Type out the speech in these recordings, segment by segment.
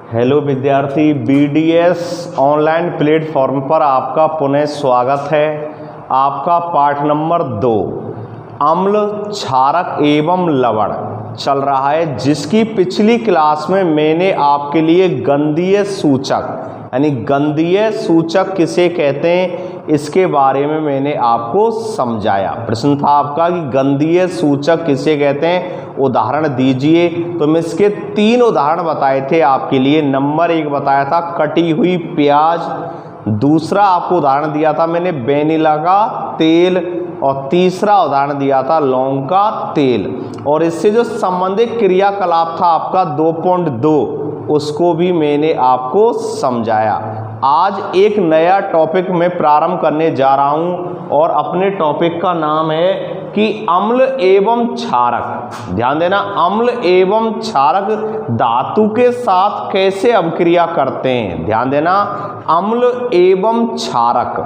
Hello विद्यार्थी, BDS online platform पर आपका पुनः स्वागत है। आपका पाठ नंबर 2 अम्ल, क्षारक एवं लवण चल रहा है, जिसकी पिछली क्लास में मैंने आपके लिए गंधीय सूचक यानी गंधीय सूचक किसे कहते हैं इसके बारे में मैंने आपको समझाया। प्रश्न था आपका कि गंधीय सूचक किसे कहते हैं, उदाहरण दीजिए। तो मैं इसके 3 उदाहरण बताए थे आपके लिए। नंबर 1 बताया था कटी हुई प्याज, दूसरा आपको उदाहरण दिया था मैंने वेनिला का तेल, और तीसरा उदाहरण दिया था लौंग का तेल। और इससे जो संबंधित क्रियाकलाप था आपका 2.2 उसको भी मैंने आपको समझाया। आज एक नया टॉपिक मैं प्रारंभ करने जा रहा हूं और अपने टॉपिक का नाम है कि अम्ल एवं क्षारक। ध्यान देना, अम्ल एवं क्षारक धातु के साथ कैसे अभिक्रिया करते हैं। ध्यान देना, अम्ल एवं क्षारक,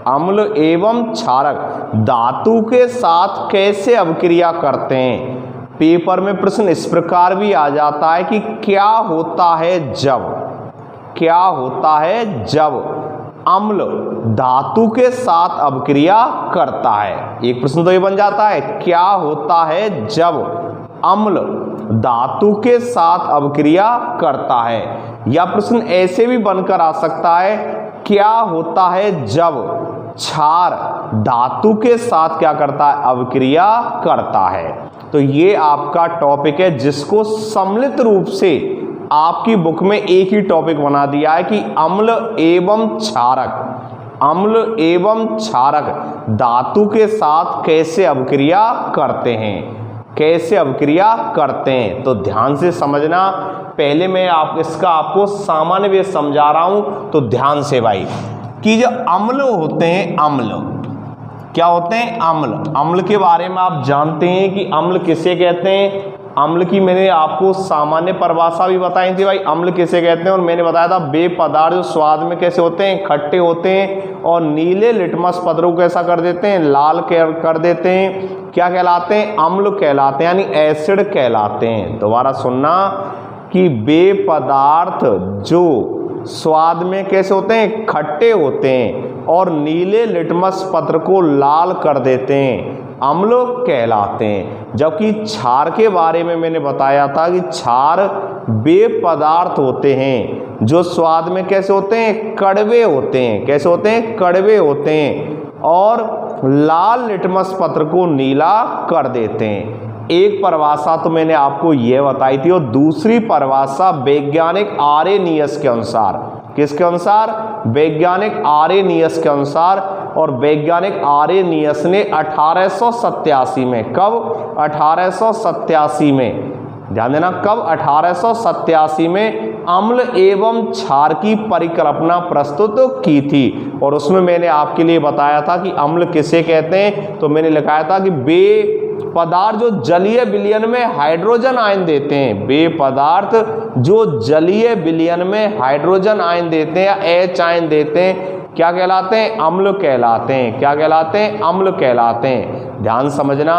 अम्ल एवं क्षारक धातु के साथ कैसे अभिक्रिया करते हैं। पेपर में प्रश्न इस प्रकार भी आ जाता है कि क्या होता है जब अम्ल धातु के साथ अभिक्रिया करता है। एक प्रश्न तो ये बन जाता है, क्या होता है जब अम्ल धातु के साथ अभिक्रिया करता है। या प्रश्न ऐसे भी बनकर आ सकता है, क्या होता है जब क्षार धातु के साथ क्या करता है, अभिक्रिया करता है। तो ये आपका टॉपिक है जिसको सम्मिलित रूप से आपकी बुक में एक ही टॉपिक बना दिया है कि अम्ल एवं क्षारक, अम्ल एवं क्षारक धातु के साथ कैसे अभिक्रिया करते हैं, कैसे अभिक्रिया करते हैं। तो ध्यान से समझना, पहले मैं इसका आपको सामान्य वे समझा रहा हूं, तो ध्यान से भाई, कि जो अम्ल होते हैं, अम्ल क्या होते हैं, अम्ल। अम्ल के बारे में आप जानते हैं कि अम्ल किसे कहते हैं। अम्ल की मैंने आपको सामान्य परिभाषा भी बताई थी भाई, अम्ल किसे कहते हैं। और मैंने बताया था वे पदार्थ जो स्वाद में कैसे होते हैं, खट्टे होते हैं और नीले लिटमस पत्र को कैसा कर देते हैं, लाल कर देते हैं। क्या कहलाते हैं, अम्ल कहलाते हैं, यानी एसिड कहलाते हैं। दोबारा सुनना कि वे पदार्थ जो स्वाद में कैसे होते हैं, खट्टे होते हैं और नीले लिटमस पत्र को लाल कर देते हैं, अम्ल कहलाते हैं। जबकि क्षार के बारे में मैंने बताया था कि क्षार वे पदार्थ होते हैं जो स्वाद में कैसे होते हैं, कड़वे होते हैं। कैसे होते हैं, कड़वे होते हैं और लाल लिटमस पत्र को नीला कर देते हैं। एक परिभाषा तो मैंने आपको यह बताई थी और दूसरी परिभाषा वैज्ञानिक आर्रेनियस के अनुसार, किसके अनुसार, वैज्ञानिक आर्रेनियस के अनुसार। और वैज्ञानिक आर्रेनियस ने 1887 में, कब, 1887 में, ध्यान देना कब, 1887 में अम्ल एवं क्षार की परिकल्पना प्रस्तुत की थी। और उसमें मैंने आपके लिए बताया था कि अम्ल किसे कहते हैं। तो मैंने लिखाया था कि वे पदार्थ जो जलीय विलयन में हाइड्रोजन आयन देते हैं, वे पदार्थ जो जलीय विलयन में हाइड्रोजन आयन देते हैं या H आयन देते हैं, क्या कहलाते हैं, अम्ल कहलाते हैं। क्या कहलाते हैं, अम्ल कहलाते हैं। ध्यान समझना,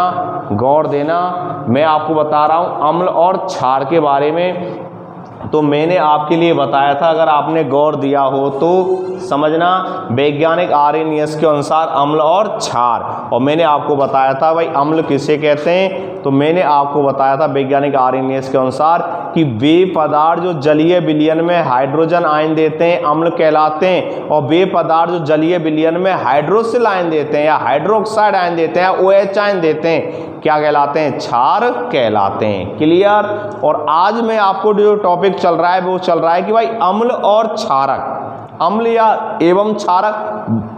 गौर देना, मैं आपको बता रहा हूं अम्ल और क्षार के बारे में। तो मैंने आपके लिए बताया था, अगर आपने गौर दिया हो तो समझना, वैज्ञानिक आर्रेनियस के अनुसार अम्ल और क्षार। और मैंने आपको बताया था भाई अम्ल किसे कहते हैं। तो मैंने आपको बताया था वैज्ञानिक आर्रेनियस के अनुसार कि वे पदार्थ जो जलीय विलयन में हाइड्रोजन आयन देते हैं, अम्ल कहलाते हैं। और वे पदार्थ जो जलीय विलयन में हाइड्रोक्सिल आयन देते हैं या हाइड्रोक्साइड आयन देते हैं या OH आयन देते हैं, क्या कहलाते हैं, क्षार कहलाते हैं। क्लियर। और आज मैं आपको जो टॉपिक चल रहा है वो चल रहा है कि भाई अम्ल और क्षारक, अम्ल या एवं क्षारक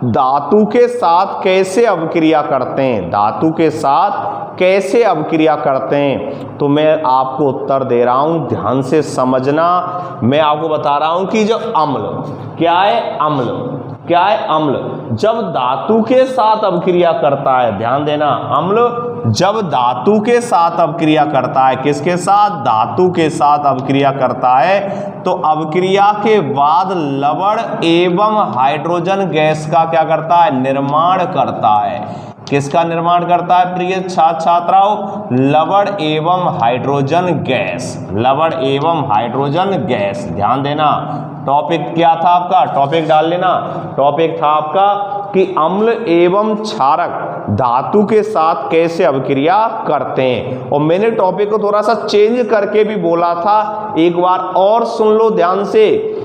धातु के साथ कैसे अभिक्रिया करते हैं, धातु के साथ कैसे अभिक्रिया करते हैं। तो मैं आपको उत्तर दे रहा हूं, ध्यान से समझना। मैं आपको बता रहा हूं कि जो अम्ल क्या है, अम्ल क्या है, अम्ल जब धातु के साथ अभिक्रिया करता है, ध्यान देना, अम्ल जब धातु के साथ अभिक्रिया करता है, किसके साथ, धातु के साथ अभिक्रिया करता है, तो अभिक्रिया के बाद लवण एवं हाइड्रोजन गैस का क्या करता है, निर्माण करता है। किसका निर्माण करता है प्रिय छात्र छात्राओं? लवण एवं हाइड्रोजन गैस, लवण एवं हाइड्रोजन गैस। ध्यान देना, टॉपिक क्या था आपका? टॉपिक डाल लेना। टॉपिक था आपका कि अम्ल एवं क्षारक धातु के साथ कैसे अभिक्रिया करते हैं। और मैंने टॉपिक को थोड़ा सा चेंज करके भी बोला था, एक बार और सुन लो ध्यान से।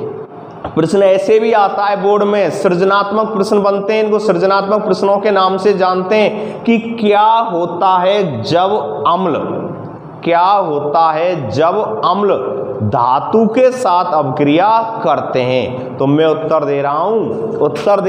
प्रश्न ऐसे भी आता है बोर्ड में, सृजनात्मक प्रश्न बनते हैं, इनको सृजनात्मक प्रश्नों के नाम से जानते हैं कि क्या होता है जब अम्ल, क्या होता है जब अम्ल धातु के साथ अभिक्रिया करते हैं। तो मैं उत्तर दे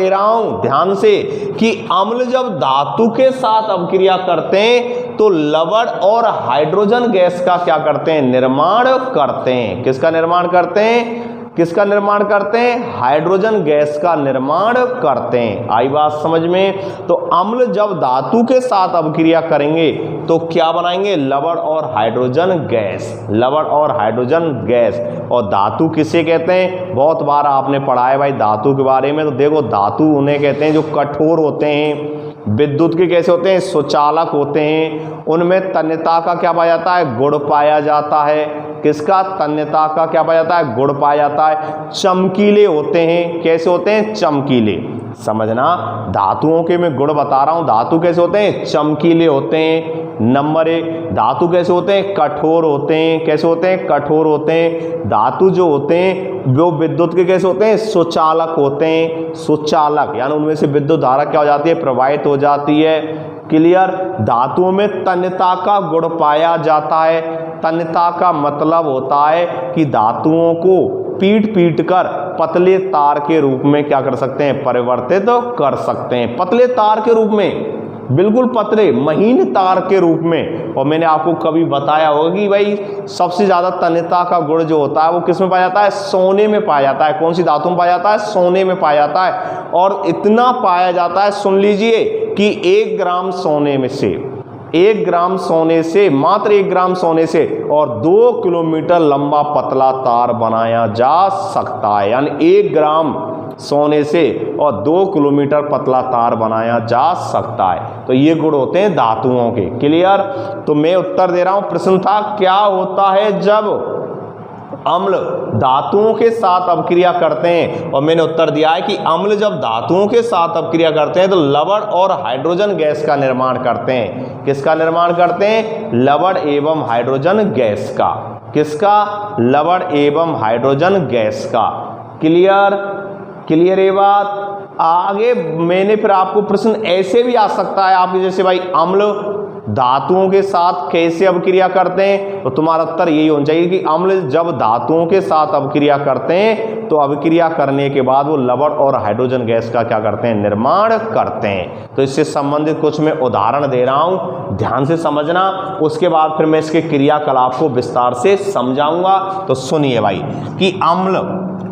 रहा हूं ध्यान से कि अम्ल जब धातु के साथ अभिक्रिया करते हैं तो लवण और हाइड्रोजन गैस का क्या करते हैं? निर्माण करते हैं। किसका निर्माण करते हैं? किसका निर्माण करते हैं? हाइड्रोजन गैस का निर्माण करते हैं। आई बात समझ में? तो अम्ल जब धातु के साथ अभिक्रिया करेंगे तो क्या बनाएंगे? लवण और हाइड्रोजन गैस, लवण और हाइड्रोजन गैस। और धातु किसे कहते हैं? बहुत बार आपने पढ़ा है भाई धातु के बारे में। तो देखो, धातु उन्हें कहते हैं जो कठोर होते हैं, विद्युत के कैसे होते हैं? सुचालक होते हैं। उनमें तन्यता का क्या पाया जाता है? गुण पाया जाता है। किसका? तन्यता का क्या पाया जाता है? गुण पाया जाता है। चमकीले होते हैं। कैसे होते हैं? चमकीले। समझना, धातुओं के मैं गुण बता रहा हूं। धातु कैसे होते हैं? चमकीले होते हैं। नंबर 1, धातु कैसे होते हैं? कठोर होते हैं। कैसे होते हैं? कठोर होते हैं। धातु जो होते हैं वो विद्युत के कैसे होते हैं? सुचालक होते हैं। सुचालक यानी उनमें से विद्युत धारा क्या हो जाती है? प्रवाहित हो जाती है। क्लियर? धातुओं में तन्यता का गुण पाया जाता है। तन्यता का मतलब होता है कि धातुओं को पीट कर पतले तार के रूप में क्या कर सकते हैं? परिवर्तित कर सकते हैं। पतले तार के रूप में, बिल्कुल पतले महीन तार के रूप में। और मैंने आपको कभी बताया होगा कि भाई सबसे ज्यादा तन्यता का गुण जो होता है वो किस में पाया जाता है? सोने में पाया जाता है। कौन सी धातु में पाया जाता है? सोने में पाया जाता है। और इतना पाया जाता है, सुन लीजिए, कि 1 ग्राम सोने में से, 1 ग्राम सोने से, मात्र 1 ग्राम सोने से और 2 किलोमीटर लंबा पतला तार बनाया जा सकता है। यानी 1 ग्राम सोने से और 2 किलोमीटर पतला तार बनाया जा सकता है। तो ये गुण होते हैं धातुओं के। क्लियर? तो मैं उत्तर दे रहा हूं। प्रश्न था क्या होता है जब अम्ल धातुओं के साथ अभिक्रिया करते हैं, और मैंने उत्तर दिया है कि अम्ल जब धातुओं के साथ अभिक्रिया करते हैं तो लवण और हाइड्रोजन गैस का निर्माण करते हैं। किसका निर्माण करते हैं? लवण एवं हाइड्रोजन गैस का। किसका? लवण एवं हाइड्रोजन गैस का। क्लियर? क्लियर ये बात? आगे मैंने फिर आपको प्रश्न ऐसे भी आ सकता है आपके जैसे, भाई अम्ल धातुओं के साथ कैसे अभिक्रिया करते हैं? तो तुम्हारा उत्तर यही होना चाहिए कि अम्ल जब धातुओं के साथ अभिक्रिया करते हैं तो अभिक्रिया करने के बाद वो लवण और हाइड्रोजन गैस का क्या करते हैं? निर्माण करते हैं। तो इससे संबंधित कुछ मैं उदाहरण दे रहा हूं, ध्यान से समझना। उसके बाद फिर मैं इसके क्रियाकलाप को विस्तार से समझाऊंगा। तो सुनिए भाई कि अम्ल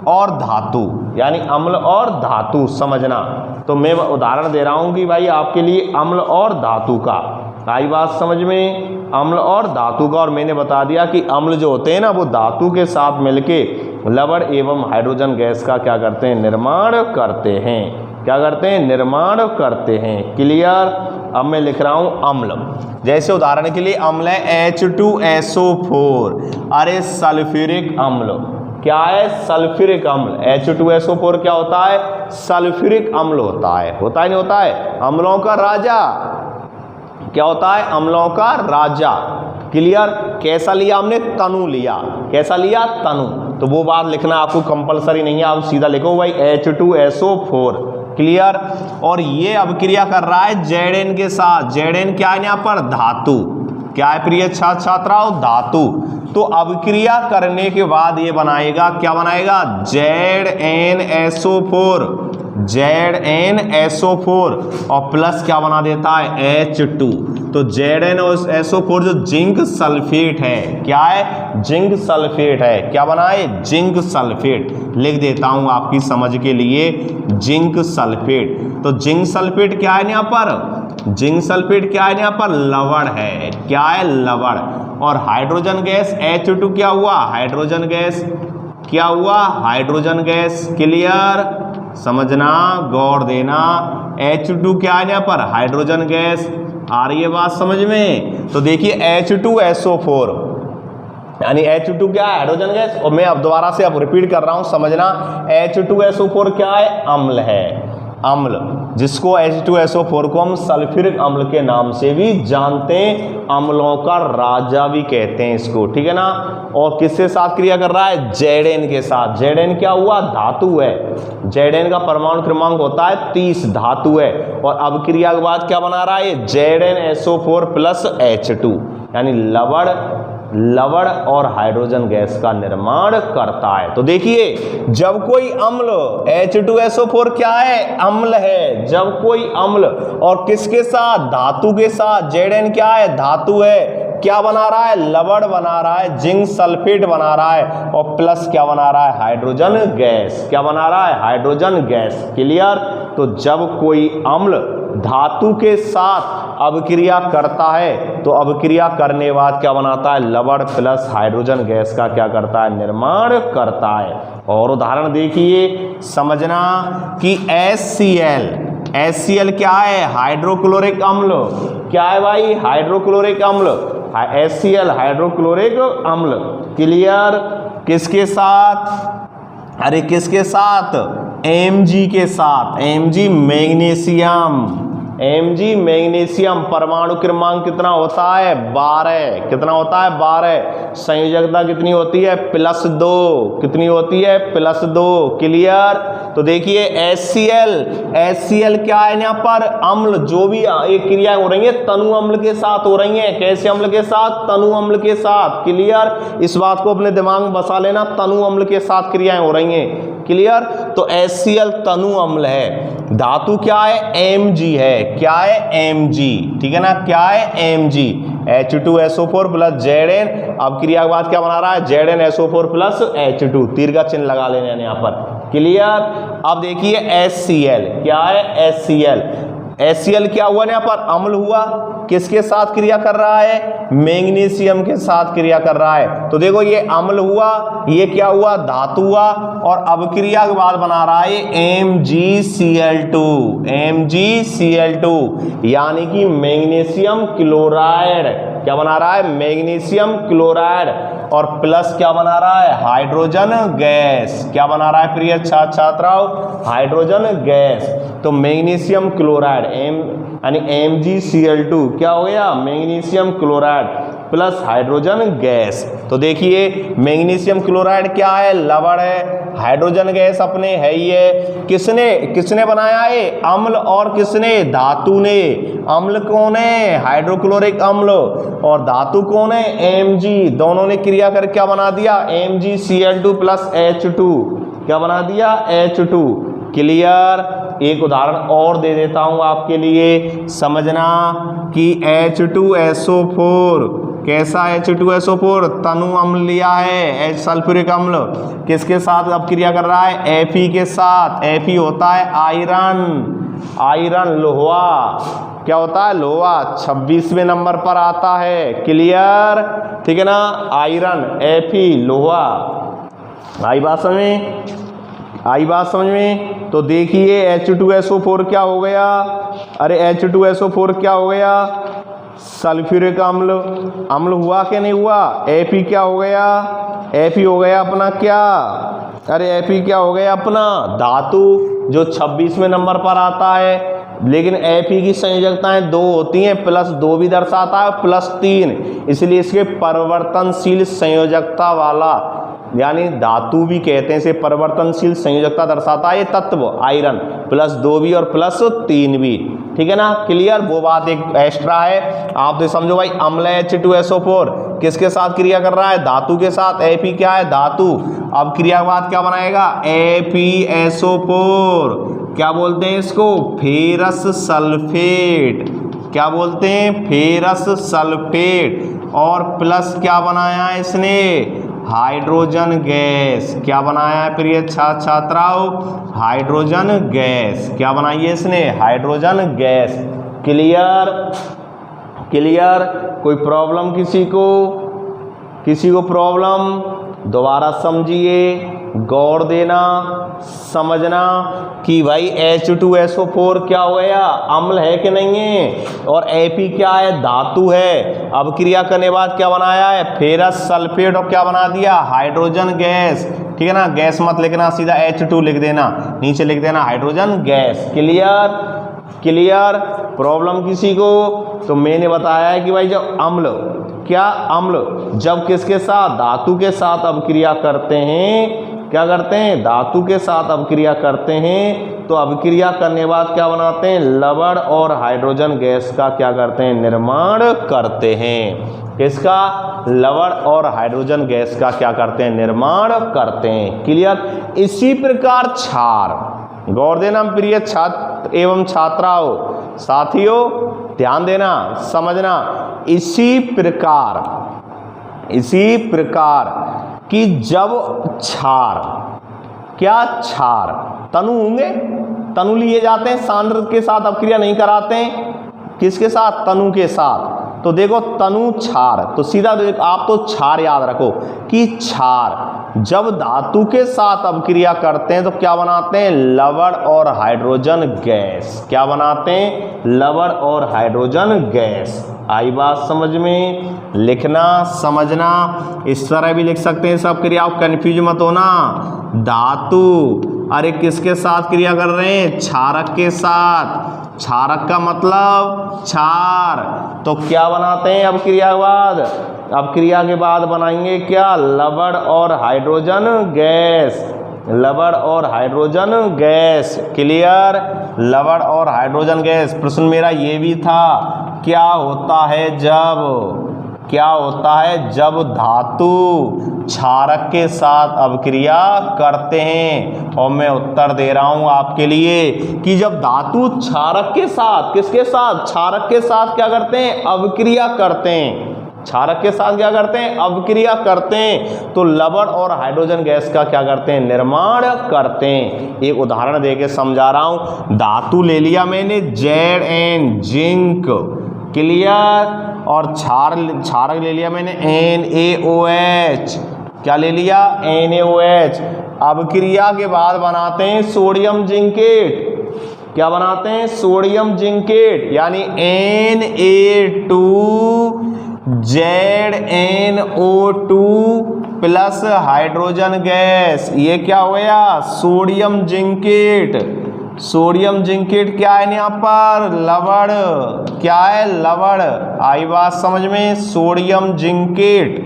और धातु, यानी अम्ल और धातु समझना। तो मैं उदाहरण दे रहा हूं कि भाई आपके लिए अम्ल और धातु का। आई बात समझ में? अम्ल और धातु का। और मैंने बता दिया कि अम्ल जो होते हैं ना वो धातु के साथ मिलके लवण एवं हाइड्रोजन गैस का क्या करते हैं? निर्माण करते हैं। क्या करते हैं? निर्माण करते हैं। क्लियर? अब मैं लिख रहा हूं अम्ल। जैसे उदाहरण के लिए अम्ल है H2SO4। अरे सल्फ्यूरिक अम्ल क्या है? सल्फ्यूरिक अम्ल। H2SO4 क्या होता है? सल्फ्यूरिक अम्ल होता है। होता है नहीं होता है? अम्लों का राजा। क्या होता है? अम्लों का राजा। क्लियर? कैसा लिया हमने? तनु लिया। कैसा लिया? तनु। तो वो बात लिखना आपको कंपलसरी नहीं है, आप सीधा लिखो भाई H2SO4। क्लियर? और ये अभिक्रिया कर रहा है Zn के साथ। Zn क्या है यहाँ पर? धातु। क्या है प्रिय छात्र छात्राओं? धातु। तो अभिक्रिया करने के बाद ये बनाएगा, क्या बनाएगा? ZnSO4। ZnSO4 और प्लस क्या बना देता है? H2। तो ZnSO4 जो जिंक सल्फेट है, क्या है? जिंक सल्फेट है। क्या बना है? Zinc sulphate. लिख देता हूं आपकी समझ के लिए, जिंक सल्फेट। तो जिंक सल्फेट क्या है यहाँ पर? जिंक सल्फेट क्या है यहाँ पर? लवण है। क्या है? लवण। और हाइड्रोजन गैस H2 क्या हुआ? Hydrogen gas. क्या हुआ? Hydrogen gas. क्लियर? समझना, गौर देना। H2 क्या है यहाँ पर, हाइड्रोजन गैस। आ रही है बात समझ में? तो देखिए H2SO4 यानी H2 क्या है, हाइड्रोजन गैस। और मैं अब दोबारा से अब रिपीट कर रहा हूं, समझना। H2SO4 क्या है, अम्ल है, अम्ल, जिसको H2SO4 को हम सल्फ्यूरिक अम्ल के नाम से भी जानते हैं, अम्लों का राजा भी कहते हैं इसको, ठीक है ना। और किसके साथ क्रिया कर रहा है, Zn के साथ। Zn क्या हुआ, धातु है। Zn का परमाणु क्रमांक होता है 30, धातु है। और अब क्रिया के बाद क्या बना रहा है, ZnSO4 प्लस H2 यानी लवण और हाइड्रोजन गैस का निर्माण करता है। तो देखिए जब कोई अम्ल, H2SO4 क्या है, अम्ल है। जब कोई अम्ल और किसके साथ, धातु के साथ, Zn क्या है, धातु है, क्या बना रहा है, लवण बना रहा है, जिंक सल्फेट बना रहा है, और प्लस क्या बना रहा है, हाइड्रोजन गैस। क्या बना रहा है, हाइड्रोजन गैस। क्लियर? तो जब कोई अम्ल धातु के साथ अभिक्रिया करता है तो अभिक्रिया करने बाद क्या बनाता है, लवण प्लस हाइड्रोजन गैस का क्या करता है, निर्माण करता है। और उदाहरण देखिए, समझना कि HCl क्या है, हाइड्रोक्लोरिक अम्ल। क्या है भाई, हाइड्रोक्लोरिक अम्ल। HCl हाइड्रोक्लोरिक अम्ल। क्लियर? किसके साथ, अरे किसके साथ, Mg के साथ, Mg मैग्नीशियम। Mg मैग्नीशियम परमाणु क्रमांक कितना होता है, 12। कितना होता है, 12। संयोजकता कितनी होती है, +2। कितनी होती है, +2। क्लियर? तो देखिए HCl क्या है यहाँ पर, अम्ल। जो भी एक क्रिया हो रही है तनु अम्ल के साथ हो रही है। कैसे अम्ल के साथ, तनु अम्ल के साथ। क्लियर? इस बात को अपने दिमाग में बसा लेना, तनु अम्ल के साथ क्रियाएं हो रही हैं। क्लियर? तो HCl तनु अम्ल है। धातु क्या है, Mg है। क्या है, Mg। ठीक है ना, क्या है, Mg। H2SO4 plus Zn। अब क्रिया के बाद क्या बना रहा है, ZnSO4 प्लस H2। तीर का चिन्ह लगा लेना है यहाँ पर। क्लियर? अब देखिए HCl क्या है, HCl क्या हुआ यहाँ पर, अम्ल हुआ। किसके साथ क्रिया कर रहा है, मैग्नीशियम के साथ क्रिया कर रहा है। तो देखो ये अम्ल हुआ, ये क्या हुआ, धातु हुआ, और अब क्रिया के बाद बना रहा है MgCl2 यानी कि मैग्नीशियम क्लोराइड। क्या बना रहा है, मैग्नीशियम क्लोराइड, और प्लस क्या बना रहा है, हाइड्रोजन गैस। क्या बना रहा है प्रिय छात्राओं, हाइड्रोजन गैस। तो मैग्नीशियम क्लोराइड यानी MgCl2 क्या हो गया, magnesium chloride plus hydrogen gas. तो देखिए मैग्नीशियम क्लोराइड क्या है, लवण है। हाइड्रोजन गैस अपने है ही है। किसने बनाया है, अम्ल, और किसने, धातु ने। अम्ल कौन है, हाइड्रोक्लोरिक अम्ल, और धातु कौन है, Mg। दोनों ने क्रिया कर क्या बना दिया, MgCl2 प्लस H2। क्या बना दिया, H2। क्लियर? एक उदाहरण और दे देता हूं आपके लिए, समझना कि H2SO4 कैसा, H2SO4 तनु अम्ल लिया है, H सल्फ्यूरिक अम्ल। किसके साथ अब क्रिया कर रहा है, Fe के साथ। Fe होता है आयरन, लोहा। क्या होता है, लोहा। 26वें नंबर पर आता है। क्लियर? ठीक है ना, आयरन, Fe लोहा। आई बात समझ में? तो देखिए H2SO4 क्या हो गया, अरे H2SO4 क्या हो गया, सल्फ्यूरिक अम्ल हुआ कि नहीं हुआ। Fe क्या हो गया, Fe हो गया अपना क्या, अरे Fe क्या हो गया अपना, धातु, जो 26वें नंबर पर आता है। लेकिन Fe की संयोजकताएं 2 होती हैं, +2 भी दर्शाता है, +3, इसलिए इसके परिवर्तनशील संयोजकता वाला, यानी धातु भी कहते हैं इसे, परिवर्तनशील संयोजकता दर्शाता है ये तत्व आयरन, +2 भी और +3 भी। ठीक है ना, क्लियर? वो बात एक एक्स्ट्रा है, आप तो समझो भाई। अम्ल H2SO4 किसके साथ क्रिया कर रहा है, धातु के साथ। Fe क्या है, धातु। अब क्रिया के बाद क्या बनाएगा, FeSO4। क्या बोलते हैं इसको, फेरस सल्फेट। क्या बोलते हैं, फेरस सल्फेट। और प्लस क्या बनाया है इसने, हाइड्रोजन गैस। क्या बनाया है प्रिय छात्राओं, हाइड्रोजन गैस। क्या बनाई है इसने, हाइड्रोजन गैस। क्लियर? कोई प्रॉब्लम किसी को प्रॉब्लम? दोबारा समझिए, गौर देना, समझना कि भाई H2SO4 क्या हो गया, अम्ल है कि नहीं है, और Fe क्या है, धातु है। अब क्रिया करने बाद क्या बनाया है, फेरस सल्फेट, और क्या बना दिया, हाइड्रोजन गैस। ठीक है ना, गैस मत लिखना, सीधा H2 लिख देना, नीचे लिख देना hydrogen gas. Clear, clear. Problem किसी को? तो मैंने बताया है कि भाई जब अम्ल, क्या अम्ल जब किसके साथ, धातु के साथ अभिक्रिया करते हैं, क्या करते हैं, धातु के साथ अभिक्रिया करते हैं, तो अभिक्रिया करने के बाद क्या बनाते हैं, लवण और हाइड्रोजन गैस का क्या करते हैं, निर्माण करते हैं। किसका, लवण और हाइड्रोजन गैस का क्या करते हैं, निर्माण करते हैं। क्लियर। इसी प्रकार क्षार, गौर देना प्रिय छात्र एवं छात्राओं, साथियों ध्यान देना, समझना। इसी प्रकार कि जब क्षार, क्या क्षार तनु होंगे, तनु लिए जाते हैं, सांद्र के साथ अपक्रिया नहीं कराते हैं, किसके साथ, तनु के साथ। तो देखो तनु क्षार, तो सीधा आप तो क्षार याद रखो कि क्षार जब धातु के साथ अभिक्रिया करते हैं तो क्या बनाते हैं, लवण और हाइड्रोजन गैस। क्या बनाते हैं, लवण और हाइड्रोजन गैस। आई बात समझ में? लिखना, समझना, इस तरह भी लिख सकते हैं सब क्रिया, कंफ्यूज मत होना। धातु, अरे किसके साथ क्रिया कर रहे हैं, क्षारक के साथ। क्षारक का मतलब क्षार, तो क्या बनाते हैं अब क्रिया के बाद, अब क्रिया के बाद बनाएंगे क्या, लवण और हाइड्रोजन गैस, लवण और हाइड्रोजन गैस। क्लियर, लवण और हाइड्रोजन गैस। प्रश्न मेरा ये भी था, क्या होता है जब, क्या होता है जब धातु क्षारक के साथ अभिक्रिया करते हैं, और मैं उत्तर दे रहा हूं आपके लिए कि जब धातु क्षारक के साथ, किसके साथ, क्षारक के साथ क्या करते हैं, अभिक्रिया करते हैं, क्षारक के साथ क्या करते हैं, अभिक्रिया करते हैं, तो लवण और हाइड्रोजन गैस का क्या करते हैं, निर्माण करते हैं। एक उदाहरण देके समझा रहा हूं। धातु ले लिया मैंने Zn, जिंक। क्लियर। और क्षारक ले लिया मैंने NaOH। क्या ले लिया, NaOH। अभिक्रिया के बाद बनाते हैं सोडियम जिंकेट। क्या बनाते हैं, सोडियम जिंकेट, यानी Na2ZnO2 प्लस हाइड्रोजन गैस। ये क्या हो गया, सोडियम जिंकेट। सोडियम जिंकेट क्या है यहाँ पर, लवण। क्या है, लवण। आई बात समझ में, सोडियम जिंकेट।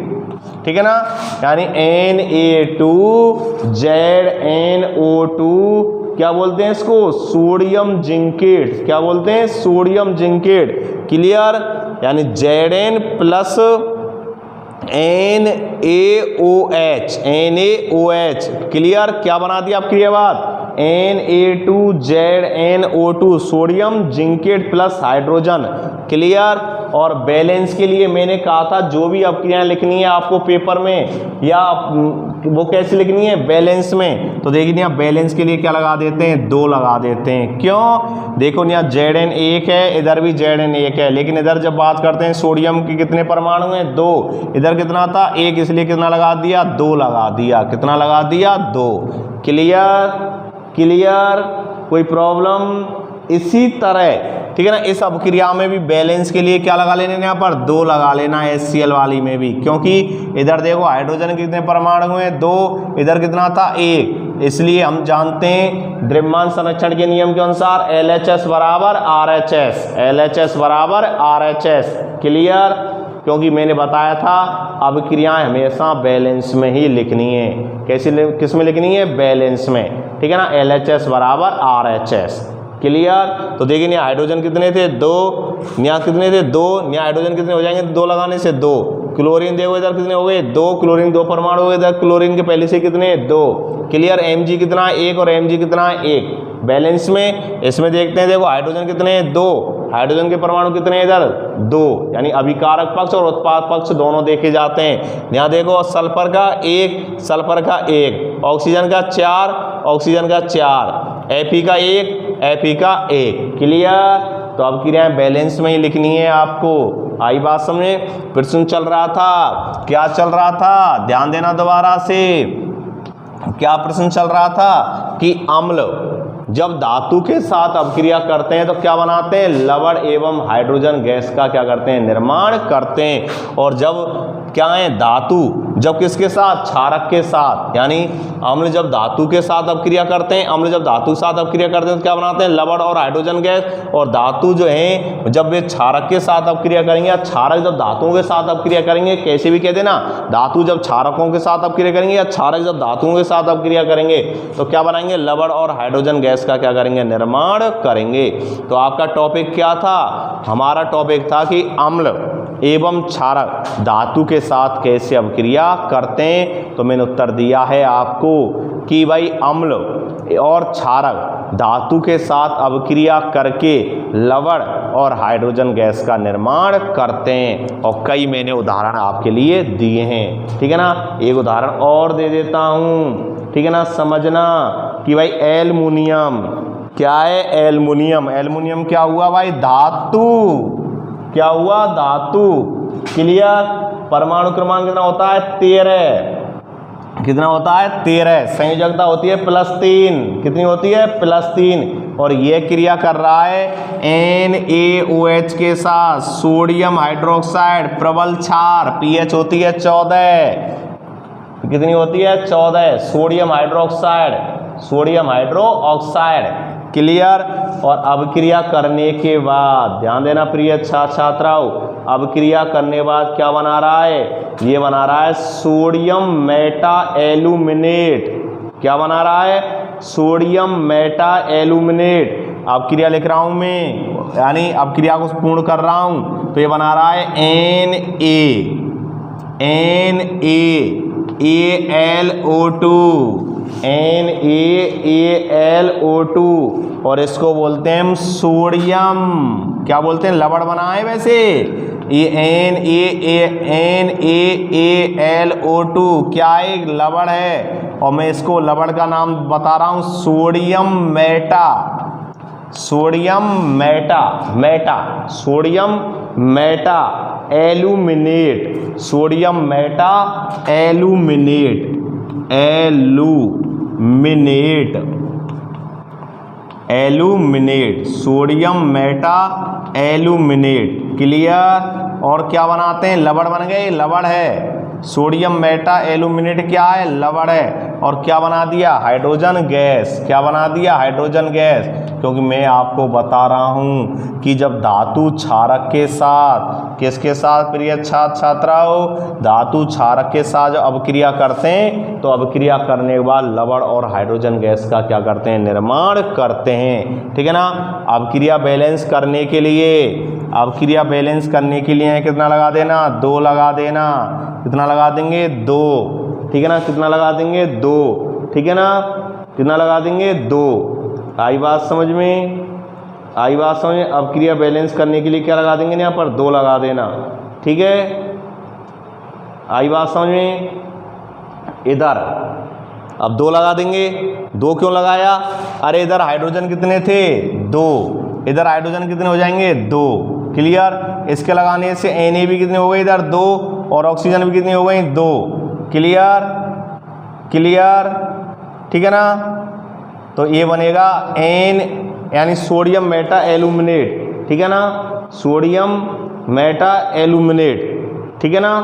ठीक है ना, यानी Na2ZnO2 क्या बोलते हैं इसको, सोडियम जिंकेट। क्या बोलते हैं, सोडियम जिंकेट। क्लियर। यानी Zn प्लस NaOH। क्लियर। क्या बना दिया आप क्रिया बाद, Na2ZnO2 sodium zincate plus hydrogen. Clear. और बैलेंस के लिए मैंने कहा था जो भी अपक्रियाएं लिखनी है आपको पेपर में, या वो कैसे लिखनी है, बैलेंस में। तो देखिए यहाँ बैलेंस के लिए क्या लगा देते हैं, 2 लगा देते हैं। क्यों, देखो यहाँ Zn 1 है, इधर भी Zn 1 है, लेकिन इधर जब बात करते हैं सोडियम के कितने परमाणु हैं, 2। इधर कितना था, 1, इसलिए कितना लगा दिया, 2 लगा दिया। कितना लगा दिया, 2। Clear, clear. कोई प्रॉब्लम? इसी तरह, ठीक है ना, इस अपक्रिया में भी बैलेंस के लिए क्या लगा लेना, यहाँ पर 2 लगा लेना HCl वाली में भी, क्योंकि इधर देखो हाइड्रोजन के कितने परमाणु हैं, 2, इधर कितना था, 1। इसलिए हम जानते हैं द्रव्यमान संरक्षण के नियम के अनुसार LHS बराबर RHS, LHS बराबर RHS। क्लियर। क्योंकि मैंने बताया था अभिक्रियाएं हमेशा बैलेंस में ही लिखनी है। कैसे, किस में लिखनी है, बैलेंस में। ठीक है ना, LHS बराबर RHS। क्लियर। तो देखिए यहाँ हाइड्रोजन कितने थे, 2, यहाँ कितने थे, 2, यहाँ हाइड्रोजन कितने हो जाएंगे, 2 लगाने से 2। क्लोरीन देखो इधर कितने हो गए, 2, क्लोरीन 2 परमाणु हो गए, इधर क्लोरीन के पहले से कितने, 2। क्लियर। Mg कितना, 1, और Mg कितना, 1। बैलेंस में इसमें देखते हैं, देखो हाइड्रोजन कितने हैं, 2, हाइड्रोजन के परमाणु कितने हैं इधर, 2, यानी अभिकारक पक्ष और उत्पादक पक्ष दोनों देखे जाते हैं। यहाँ देखो सल्फर का 1, सल्फर का 1, ऑक्सीजन का 4, ऑक्सीजन का 4, Fe का 1, Fe का 1। क्लियर। तो अब क्रियाएं बैलेंस में ही लिखनी है आपको। आई बात समझे। प्रश्न चल रहा था, क्या चल रहा था, ध्यान देना दोबारा से। क्या प्रश्न चल रहा था कि अम्ल जब धातु के साथ अपक्रिया करते हैं तो क्या बनाते हैं, लवण एवं हाइड्रोजन गैस का क्या करते हैं, निर्माण करते हैं। और जब क्या है, धातु जब किसके साथ, क्षारक के साथ, यानी अम्ल जब धातु के साथ अपक्रिया करते हैं, अम्ल जब धातु के साथ अपक्रिया करते हैं तो क्या बनाते हैं, लवण और हाइड्रोजन गैस। और धातु जो है जब वे क्षारक के साथ अपक्रिया करेंगे या क्षारक जब धातुओं के साथ अपक्रिया करेंगे, कैसे भी कहते ना, धातु जब क्षारकों के साथ अपक्रिया करेंगे या क्षारक जब धातुओं के साथ अपक्रिया करेंगे तो क्या बनाएंगे, लवण और हाइड्रोजन गैस का क्या करेंगे, निर्माण करेंगे। तो आपका टॉपिक क्या था, हमारा टॉपिक था कि अम्ल एवं क्षारक धातु के साथ कैसे अपक्रिया करते हैं। तो मैंने उत्तर दिया है आपको कि भाई अम्ल और क्षारक धातु के साथ अपक्रिया करके लवण और हाइड्रोजन गैस का निर्माण करते हैं। और कई मैंने उदाहरण आपके लिए दिए हैं, ठीक है ना। एक उदाहरण और दे देता हूँ, ठीक है ना, समझना कि भाई एल्युमिनियम क्या है, एल्युमिनियम, एल्युमिनियम क्या हुआ भाई, धातु, क्या हुआ, धातु। क्लियर। परमाणु क्रमांक कितना होता है, 13। कितना होता है, 13। संयोजकता होती है +3। कितनी होती है, +3। और ये क्रिया कर रहा है NaOH के साथ, सोडियम हाइड्रोक्साइड प्रबल क्षार, pH होती है 14। कितनी होती है, 14। Sodium hydroxide, sodium hydro oxide. Clear. और अपक्रिया करने के बाद, ध्यान देना प्रिय छात्राओं, अपक्रिया करने के बाद क्या बना रहा है, ये बना रहा है सोडियम मेटा एल्यूमिनेट। क्या बना रहा है, सोडियम मेटा एल्यूमिनेट। अपक्रिया लिख रहा हूं मैं, यानी अपक्रिया को पूर्ण कर रहा हूं, तो ये बना रहा है NaAlO2 और इसको बोलते हैं हम सोडियम, क्या बोलते हैं, लवण बना है वैसे ये NaAlO2 क्या एक लवण है। और मैं इसको लवण का नाम बता रहा हूं sodium Meta, sodium Meta, sodium Meta aluminate, sodium Meta aluminate, aluminate, sodium Meta aluminate. Clear. और क्या बनाते हैं, लवण बन गए, लवण है, सोडियम मेटा एल्यूमिनेट क्या है, लवण है। और क्या बना दिया, हाइड्रोजन गैस। क्या बना दिया, हाइड्रोजन गैस। क्योंकि मैं आपको बता रहा हूं कि जब धातु क्षारक के साथ, किसके साथ प्रिय छात्राओं, धातु क्षारक के साथ जब अपक्रिया करते हैं तो अपक्रिया करने के बाद लवण और हाइड्रोजन गैस का क्या करते हैं, निर्माण करते हैं। ठीक है ना। अपक्रिया बैलेंस करने के लिए, अपक्रिया बैलेंस करने के लिए कितना लगा देना, 2 लगा देना। कितना लगा देंगे, 2। ठीक है ना। कितना लगा देंगे, 2। ठीक है ना। कितना लगा देंगे, 2। आई बात समझ में, आई बात समझ में। अपक्रिया बैलेंस करने के लिए क्या लगा देंगे, यहाँ पर 2 लगा देना। ठीक है, आई बात समझ में। इधर अब 2 लगा देंगे। 2 क्यों लगाया, अरे इधर हाइड्रोजन कितने थे, 2। इधर हाइड्रोजन कितने हो जाएंगे, 2। क्लियर। इसके लगाने से Na भी कितने हो गए, इधर 2, और ऑक्सीजन भी कितनी हो गई, 2। Clear, clear. ठीक है ना। तो ये बनेगा N यानी सोडियम मेटा एल्यूमिनेट। ठीक है ना, सोडियम मेटा एल्यूमिनेट। ठीक है ना।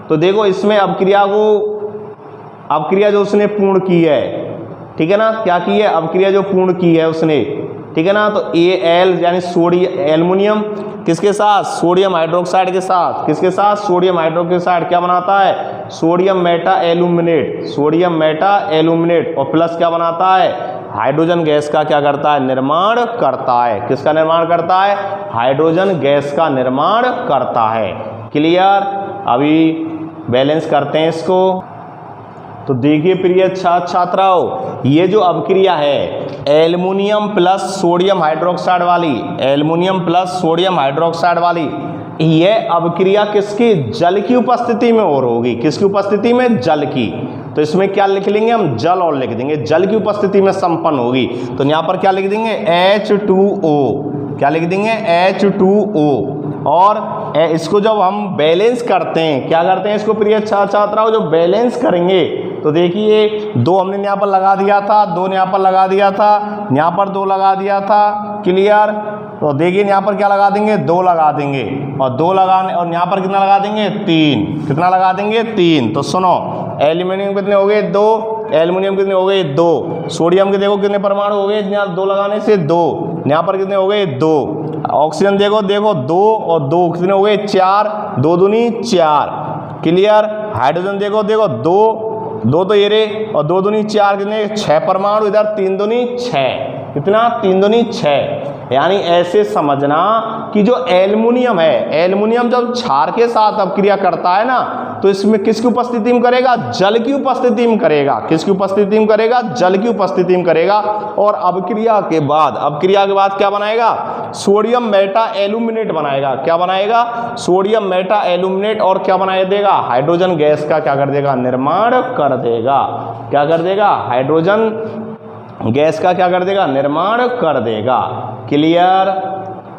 तो देखो इसमें अपक्रिया को, अपक्रिया जो उसने पूर्ण की है, ठीक है ना, क्या की है, अपक्रिया जो पूर्ण की है उसने। ठीक है ना। तो Al यानी सोडियम, एल्युमिनियम किसके साथ, सोडियम हाइड्रोक्साइड के साथ। किसके साथ, सोडियम हाइड्रोक्साइड क्या बनाता है, sodium Meta aluminate, sodium Meta aluminate. और प्लस क्या बनाता है, हाइड्रोजन गैस का क्या करता है, निर्माण करता है। किसका निर्माण करता है, हाइड्रोजन गैस का निर्माण करता है। क्लियर। अभी बैलेंस करते हैं इसको। तो देखिए प्रिय छात्राओं, ये जो अपक्रिया है एल्युमिनियम प्लस सोडियम हाइड्रोक्साइड वाली, एल्युमिनियम प्लस सोडियम हाइड्रोक्साइड वाली, यह अपक्रिया किसकी, जल की उपस्थिति में और होगी। किसकी उपस्थिति में, जल की। तो इसमें क्या लिख लेंगे हम, जल और लिख देंगे, जल की उपस्थिति में संपन्न होगी। तो यहाँ पर क्या लिख देंगे, H2O। क्या लिख देंगे H2O। और इसको जब हम बैलेंस करते हैं, क्या करते हैं इसको प्रिय छात्राओं, जो बैलेंस करेंगे तो देखिए 2 हमने यहाँ पर लगा दिया था, 2 यहाँ पर लगा दिया था, यहाँ पर 2 लगा दिया था, क्लियर। तो देखिए यहाँ पर क्या लगा देंगे, 2 लगा देंगे, और 2 लगाने और यहाँ पर कितना लगा देंगे, 3। कितना लगा देंगे, 3। तो सुनो, एल्यूमिनियम कितने हो गए, 2, एल्यूमिनियम कितने हो गए, 2, सोडियम के देखो कितने परमाणु हो गए, यहाँ 2 लगाने से 2, यहाँ पर कितने हो गए, 2, ऑक्सीजन देखो 2 और 2 कितने हो गए, 4, 2 दूनी 4, क्लियर। हाइड्रोजन देखो 2 तो ये रे, और 2 दूनी 4 कितने, 6 परमाणु, इधर 3 दूनी 6, कितना, 3 दूनी 6। यानी ऐसे समझना कि जो एल्युमिनियम है, एल्युमिनियम जब क्षार के साथ अपक्रिया करता है ना, तो इसमें किसकी उपस्थिति में करेगा, जल की उपस्थिति में करेगा। किसकी उपस्थिति में करेगा, जल की उपस्थिति में करेगा। और अपक्रिया के बाद क्या बनाएगा, सोडियम मेटा एल्यूमिनेट बनाएगा। क्या बनाएगा, सोडियम मेटा एल्यूमिनेट। और क्या बनाए देगा, हाइड्रोजन गैस का क्या कर देगा, निर्माण कर देगा। क्या कर देगा, हाइड्रोजन गैस का क्या कर देगा, निर्माण कर देगा।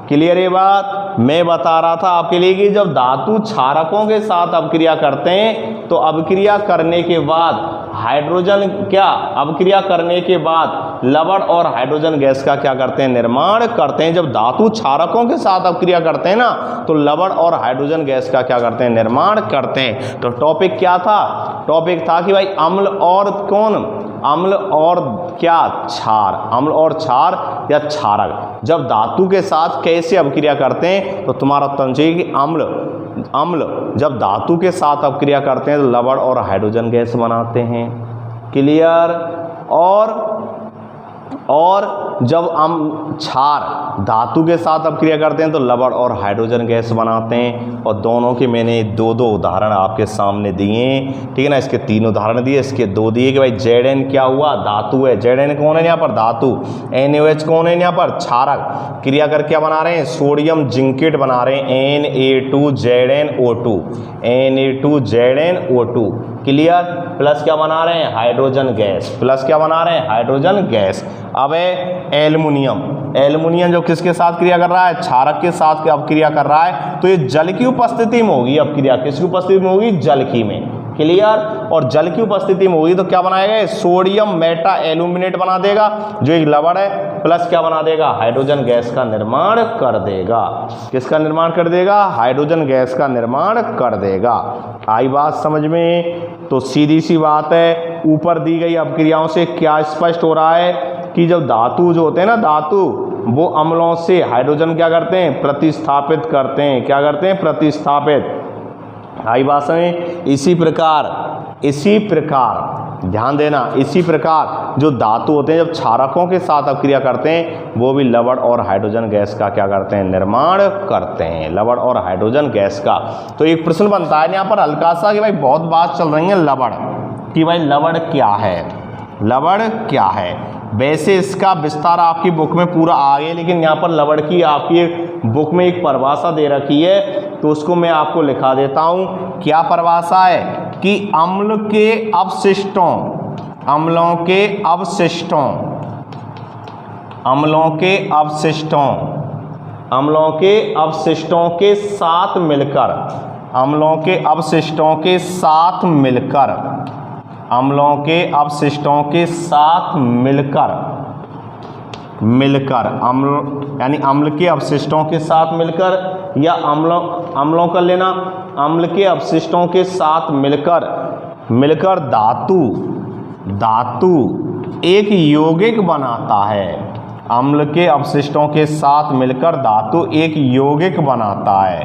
क्लियर ये बात। मैं बता रहा था आपके लिए कि जब धातु क्षारकों के साथ अपक्रिया करते हैं तो अपक्रिया करने के बाद हाइड्रोजन अपक्रिया करने के बाद लवण और हाइड्रोजन गैस का क्या करते हैं, निर्माण करते हैं। जब धातु क्षारकों के साथ अपक्रिया करते हैं ना, तो लवण और हाइड्रोजन गैस का क्या करते हैं, निर्माण करते हैं। तो टॉपिक क्या था, टॉपिक था कि भाई अम्ल और अम्ल और क्या, क्षार। अम्ल और क्षार या क्षारक जब धातु के साथ कैसे अपक्रिया करते हैं, तो तुम्हारा उत्तर चाहिए कि अम्ल जब धातु के साथ अपक्रिया करते हैं तो लवण और हाइड्रोजन गैस बनाते हैं। क्लियर। और जब हम क्षार धातु के साथ अपक्रिया करते हैं तो लवण और हाइड्रोजन गैस बनाते हैं। और दोनों के मैंने 2 उदाहरण आपके सामने दिए, ठीक है ना। इसके 3 उदाहरण दिए, इसके 2 दिए कि भाई Zn क्या हुआ, धातु है। Zn कौन है यहाँ पर, धातु। NaOH कौन है यहाँ पर, क्षारक। क्रिया कर क्या बना रहे हैं, सोडियम जिंकेट बना रहे हैं, Na2ZnO2, Na2ZnO2। क्लियर। प्लस क्या बना रहे हैं, हाइड्रोजन गैस। प्लस क्या बना रहे हैं, हाइड्रोजन गैस। अब है एल्युमिनियम जो किसके साथ क्रिया कर रहा है, क्षारक के साथ अपक्रिया कर रहा है, तो ये जल की उपस्थिति में होगी अपक्रिया। किसकी उपस्थिति में होगी, जल की में। क्लियर। और जल की उपस्थिति में होगी तो क्या बनाएगा, सोडियम मेटा एल्यूमिनेट बना देगा जो एक लवण है, प्लस क्या बना देगा, हाइड्रोजन गैस का निर्माण कर देगा। किसका निर्माण कर देगा, हाइड्रोजन गैस का निर्माण कर देगा। आई बात समझ में। तो सीधी सी बात है, ऊपर दी गई अपक्रियाओं से क्या स्पष्ट हो रहा है कि जब धातु जो होते हैं ना, धातु वो अम्लों से हाइड्रोजन क्या करते हैं, प्रतिस्थापित करते हैं। क्या करते हैं, प्रतिस्थापित। आई बात में। इसी प्रकार ध्यान देना, इसी प्रकार जो धातु होते हैं जब क्षारकों के साथ अपक्रिया करते हैं वो भी लवण और हाइड्रोजन गैस का क्या करते हैं, निर्माण करते हैं। लवण और हाइड्रोजन गैस का। तो एक प्रश्न बनता है यहाँ पर हल्का सा कि भाई बहुत बात चल रही है लवण कि भाई लवण क्या है, लवण क्या है। वैसे इसका विस्तार आपकी बुक में पूरा आ गया, लेकिन यहाँ पर लवण की आपकी बुक में एक परिभाषा दे रखी है, तो उसको मैं आपको लिखा देता हूँ। क्या परिभाषा है कि अम्लों के अवशिष्टों के साथ मिलकर अम्ल यानी अम्ल के अवशिष्टों के साथ मिलकर, या अम्लों का लेना, अम्ल के अवशिष्टों के साथ मिलकर धातु एक यौगिक बनाता है। अम्ल के अवशिष्टों के साथ मिलकर धातु एक यौगिक बनाता है।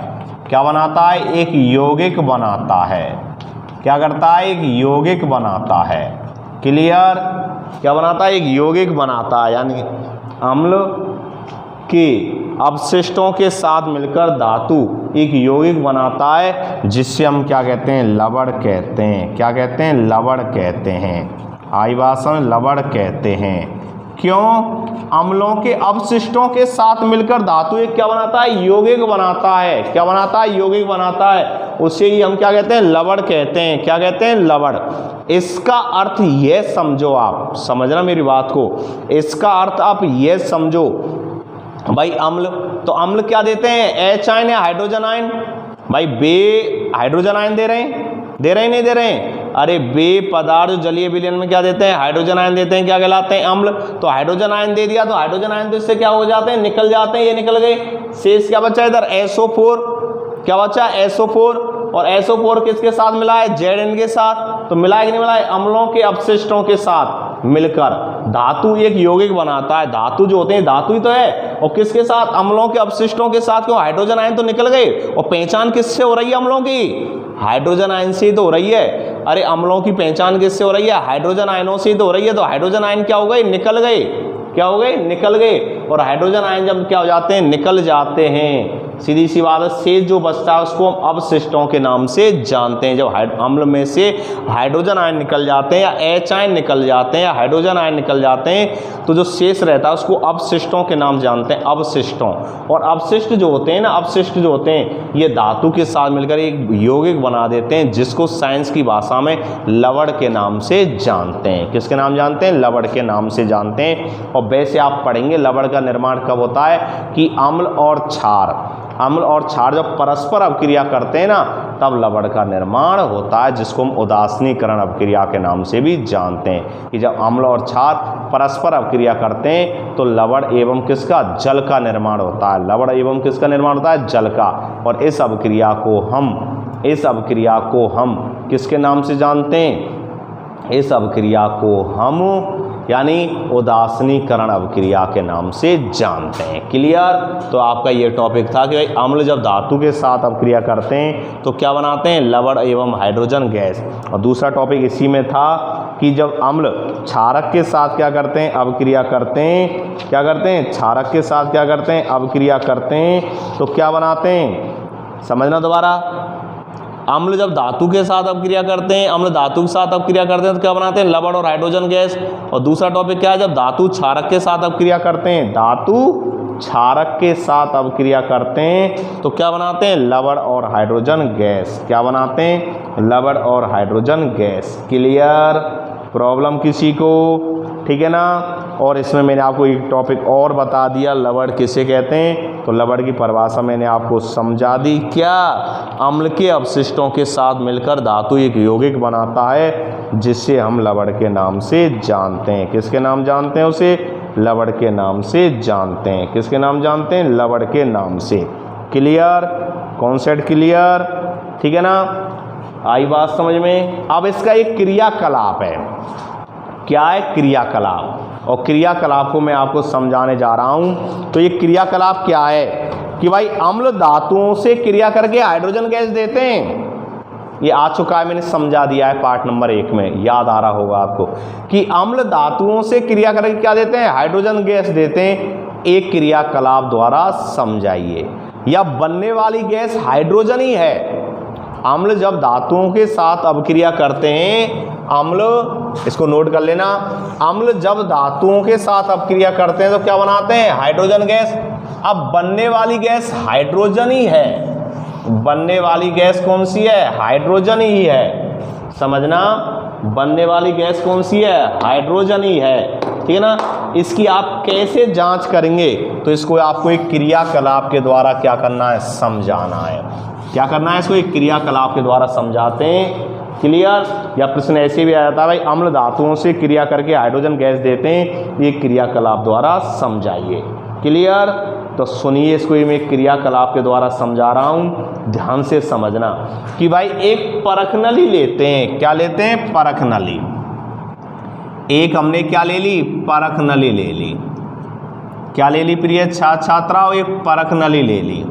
क्या बनाता है, एक यौगिक बनाता है। क्या करता है, एक यौगिक बनाता है। क्लियर। क्या बनाता है, एक यौगिक बनाता है, यानी अम्ल के अवशिष्टों के साथ मिलकर धातु एक यौगिक बनाता है, जिससे हम क्या कहते हैं, लवण कहते हैं। क्या कहते हैं, लवण कहते हैं। आई बात समझ, लवण कहते हैं। क्यों, अम्लों के अवशिष्टों के साथ मिलकर धातु एक क्या बनाता है, यौगिक बनाता है। क्या बनाता है, यौगिक बनाता है। उससे ही हम क्या कहते हैं, लवण कहते हैं। क्या कहते हैं, लवण। इसका अर्थ यह समझो, आप समझना मेरी बात को, इसका अर्थ आप यह समझो भाई, अम्ल तो अम्ल क्या देते हैं, एच आयन या हाइड्रोजन आयन। भाई बे हाइड्रोजन आयन दे रहे हैं, नहीं दे रहे हैं। अरे बे पदार्थ जो जलीय विलयन में क्या देते हैं, हाइड्रोजन आयन देते हैं, क्या कहलाते हैं, अम्ल। तो हाइड्रोजन आयन दे दिया, तो हाइड्रोजन आयन तो इससे क्या हो जाते हैं, निकल जाते हैं, ये निकल गए। शेष क्या बचा इधर, SO4, क्या बचा, SO4। और SO4 किसके साथ मिला है, Zn के साथ। तो मिला है कि नहीं मिला है, अम्लों के अपशिष्टों के साथ मिलकर धातु एक यौगिक बनाता है। धातु जो होते हैं धातु ही तो है, और किसके साथ, अम्लों के अपशिष्टों के साथ। क्यों, हाइड्रोजन आयन तो निकल गए, और पहचान किससे हो रही है अम्लों की, हाइड्रोजन आयन से ही तो हो रही है। अरे अम्लों की पहचान किससे हो रही है, हाइड्रोजन आयनों से ही तो हो रही है। तो हाइड्रोजन आयन क्या हो गए, निकल गए, क्या हो गए, निकल गए। और हाइड्रोजन आयन जब क्या हो जाते हैं, निकल जाते हैं, सीधी सी बात है, शेष जो बचता है उसको हम अवशिष्टों के नाम से जानते हैं। जब अम्ल में से हाइड्रोजन आयन निकल जाते हैं, या एच आयन निकल जाते हैं, या हाइड्रोजन आयन निकल जाते हैं, तो जो शेष रहता है उसको अवशिष्टों के नाम जानते हैं, अवशिष्टों। और अवशिष्ट जो होते हैं ना, अवशिष्ट जो होते हैं ये धातु के साथ मिलकर एक यौगिक बना देते हैं, जिसको साइंस की भाषा में लवण के नाम से जानते हैं। किसके नाम जानते हैं, लवण के नाम से जानते हैं। और वैसे आप पढ़ेंगे लवण का निर्माण कब होता है, कि अम्ल और क्षार जब परस्पर अभिक्रिया करते हैं ना, तब लवण का निर्माण होता है, जिसको हम उदासीनीकरण अभिक्रिया के नाम से भी जानते हैं। कि जब अम्ल और क्षार परस्पर अभिक्रिया करते हैं तो लवण एवं किसका, जल का निर्माण होता है। लवण एवं किसका निर्माण होता है, जल का। और इस अभिक्रिया को हम किसके नाम से जानते हैं, इस अभिक्रिया को हम यानी उदासीनीकरण अभिक्रिया के नाम से जानते हैं। क्लियर। तो आपका ये टॉपिक था कि भाई अम्ल जब धातु के साथ अभिक्रिया करते हैं तो क्या बनाते हैं, लवण एवं हाइड्रोजन गैस। और दूसरा टॉपिक इसी में था कि जब अम्ल क्षारक के साथ क्या करते हैं, अभिक्रिया करते हैं, क्या करते हैं, क्षारक के साथ क्या करते हैं, अभिक्रिया करते हैं, तो क्या बनाते हैं, समझना दोबारा। अम्ल जब धातु के साथ अभिक्रिया करते हैं, अम्ल धातु के साथ अभिक्रिया करते हैं तो क्या बनाते हैं, लवण और हाइड्रोजन गैस। और दूसरा टॉपिक क्या है, जब धातु क्षारक के साथ अभिक्रिया करते हैं, धातु क्षारक के साथ अभिक्रिया करते हैं तो क्या बनाते हैं, लवण और हाइड्रोजन गैस। क्या बनाते हैं, लवण और हाइड्रोजन गैस। क्लियर। प्रॉब्लम किसी को, ठीक है ना। और इसमें मैंने आपको एक टॉपिक और बता दिया, लवण किसे कहते हैं। तो लवण की परिभाषा मैंने आपको समझा दी। क्या, अम्ल के अपशिष्टों के साथ मिलकर धातु एक यौगिक बनाता है, जिससे हम लवण के नाम से जानते हैं। किसके नाम जानते हैं उसे, लवण के नाम से जानते हैं। किसके नाम जानते हैं, लवण के नाम से। क्लियर, कॉन्सेप्ट क्लियर, ठीक है ना। आई बात समझ में। अब इसका एक क्रियाकलाप है। क्या है, क्रियाकलाप। और क्रियाकलाप को मैं आपको समझाने जा रहा हूं। तो ये क्रियाकलाप क्या है कि भाई अम्ल धातुओं से क्रिया करके हाइड्रोजन गैस देते हैं। ये आ चुका है, मैंने समझा दिया है पार्ट नंबर 1 में, याद आ रहा होगा आपको कि अम्ल धातुओं से क्रिया करके क्या देते हैं, हाइड्रोजन गैस देते हैं। एक क्रियाकलाप द्वारा समझाइए। या बनने वाली गैस हाइड्रोजन ही है। अम्ल जब धातुओं के साथ अभिक्रिया करते हैं, अम्ल, इसको नोट कर लेना, अम्ल जब धातुओं के साथ अभिक्रिया करते हैं तो क्या बनाते हैं, हाइड्रोजन गैस। अब बनने वाली गैस हाइड्रोजन ही है। बनने वाली गैस कौन सी है, हाइड्रोजन ही है। समझना, बनने वाली गैस कौन सी है, हाइड्रोजन ही है। ठीक है ना। इसकी आप कैसे जांच करेंगे, तो इसको आपको एक क्रियाकलाप के द्वारा क्या करना है, समझाना है। क्या करना है, इसको एक क्रियाकलाप के द्वारा समझाते हैं। क्लियर। या प्रश्न ऐसे भी आ जाता है, भाई अम्ल धातुओं से क्रिया करके हाइड्रोजन गैस देते हैं, ये क्रियाकलाप द्वारा समझाइए। क्लियर। तो सुनिए, इसको मैं एक क्रियाकलाप के द्वारा समझा रहा हूं, ध्यान से समझना। कि भाई एक परख नली लेते हैं। क्या लेते हैं, परख नली। एक हमने क्या ले ली, परख नली ले ली। क्या ले ली प्रिय छात्राओं, एक परख नली ले ली।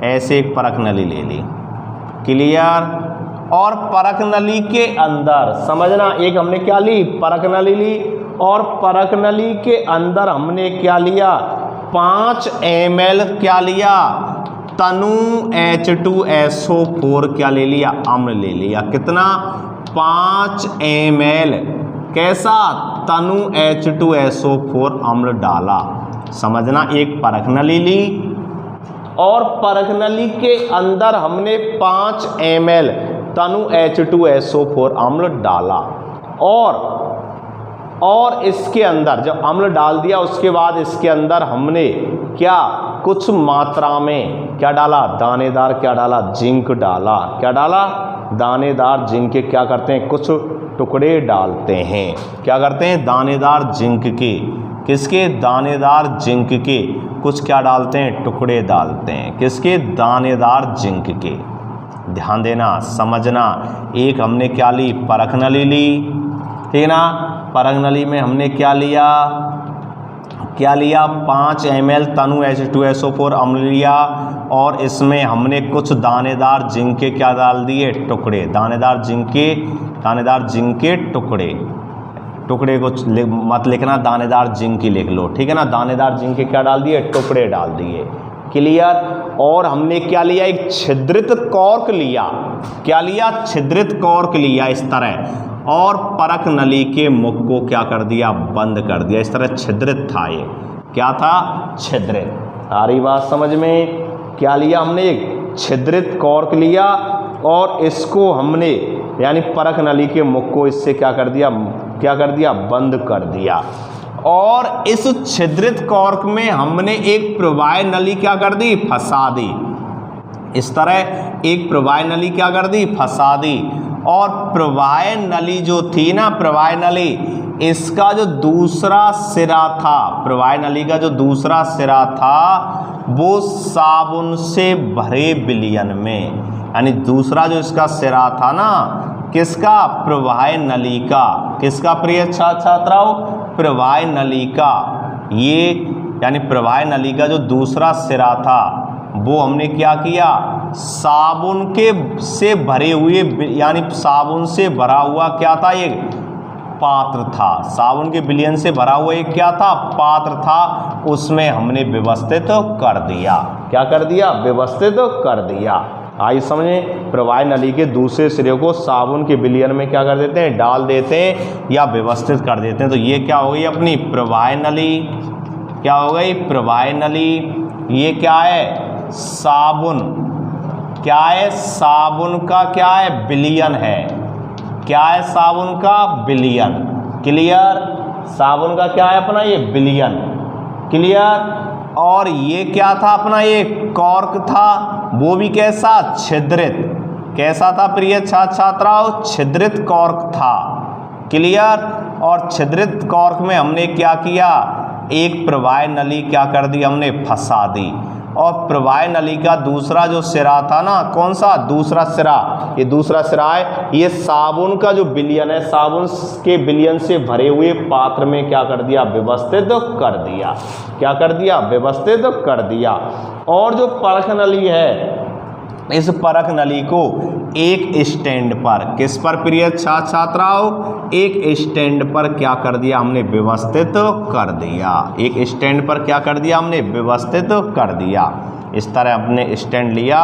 ऐसे एक परख नली ले ली। क्लियर। और परख नली के अंदर, समझना, एक हमने क्या ली, परख नली ली। और परख नली के अंदर हमने क्या लिया, 5 ml क्या लिया, तनु H2SO4 क्या ले लिया, अम्ल ले लिया। कितना, 5 ml कैसा, तनु H2SO4 अम्ल डाला। समझना, एक परख नली ली और परख नली के अंदर हमने 5 ml तनु H2SO4 अम्ल डाला। और इसके अंदर जब अम्ल डाल दिया, उसके बाद इसके अंदर हमने क्या, कुछ मात्रा में क्या डाला, दानेदार क्या डाला, जिंक डाला। क्या डाला, दानेदार जिंक के क्या करते हैं, कुछ टुकड़े डालते हैं। क्या करते हैं, दानेदार जिंक के, किसके, दानेदार जिंक के कुछ क्या डालते हैं, टुकड़े डालते हैं। किसके, दानेदार जिंक के। ध्यान देना, समझना। एक हमने क्या ली, परख नली ली, ठीक है ना। परख नली में हमने क्या लिया, 5 ml तनु H2SO4 अम्ल लिया और इसमें हमने कुछ दानेदार जिंक के क्या डाल दिए, टुकड़े। दानेदार जिंक के टुकड़े को मत लिखना, दानेदार जिंक की लिख लो, ठीक है ना। दानेदार जिंक के क्या डाल दिए, टुकड़े डाल दिए। क्लियर। और हमने क्या लिया, एक छिद्रित कॉर्क लिया। क्या लिया, छिद्रित कॉर्क लिया इस तरह, और परख नली के मुख को क्या कर दिया, बंद कर दिया। इस तरह छिद्रित था, ये क्या था, छिद्रित। आ रही बात समझ में। क्या लिया हमने, एक छिद्रित कॉर्क लिया और इसको हमने यानी परख नली के मुख को इससे क्या कर दिया, बंद कर दिया। और इस छिद्रित कॉर्क में हमने एक प्रवाह नली क्या कर दी, फंसा दी। इस तरह एक प्रवाह नली क्या कर दी, फंसा दी। और प्रवाह नली जो थी ना, प्रवाह नली, इसका जो दूसरा सिरा था, प्रवाह नली का जो दूसरा सिरा था वो साबुन से भरे विलयन में, यानी दूसरा जो इसका सिरा था ना, किसका, प्रवाह नली का। किसका प्रिय छात्राओं, प्रवाह नली का। ये यानी प्रवाह नली का जो दूसरा सिरा था वो हमने क्या किया, साबुन के से भरे हुए, यानी साबुन से भरा हुआ क्या था, ये पात्र था। साबुन के विलयन से भरा हुआ एक क्या था, पात्र था। उसमें हमने व्यवस्थित कर दिया। क्या कर दिया, व्यवस्थित कर दिया। आइए समझे, प्रवाह नली के दूसरे सिरे को साबुन के विलयन में क्या कर देते हैं, डाल देते हैं या व्यवस्थित कर देते हैं। तो ये क्या हो गई अपनी प्रवाह नली। क्या हो गई, प्रवाह नली। ये क्या है, साबुन। क्या है, साबुन का क्या है, विलयन है। क्या है, साबुन का विलयन। क्लियर। साबुन का क्या है अपना, ये विलयन। क्लियर। और ये क्या था अपना, ये कॉर्क था, वो भी कैसा, छिद्रित। कैसा था प्रिय छात्राओं, छिद्रित कॉर्क था। क्लियर। और छिद्रित कॉर्क में हमने क्या किया, एक प्रवाह नली क्या कर दी, हमने फंसा दी। और प्रवाह नली का दूसरा जो सिरा था ना, कौन सा, दूसरा सिरा, ये दूसरा सिरा है, ये साबुन का जो विलयन है, साबुन के विलयन से भरे हुए पात्र में क्या कर दिया, व्यवस्थित कर दिया। क्या कर दिया, व्यवस्थित कर दिया। और जो परख नली है, इस परख नली को एक स्टैंड पर, किस पर प्रिय छात्राओं, एक स्टैंड पर क्या कर दिया हमने, व्यवस्थित कर दिया। एक स्टैंड पर क्या कर दिया हमने, व्यवस्थित कर दिया। इस तरह हमने स्टैंड लिया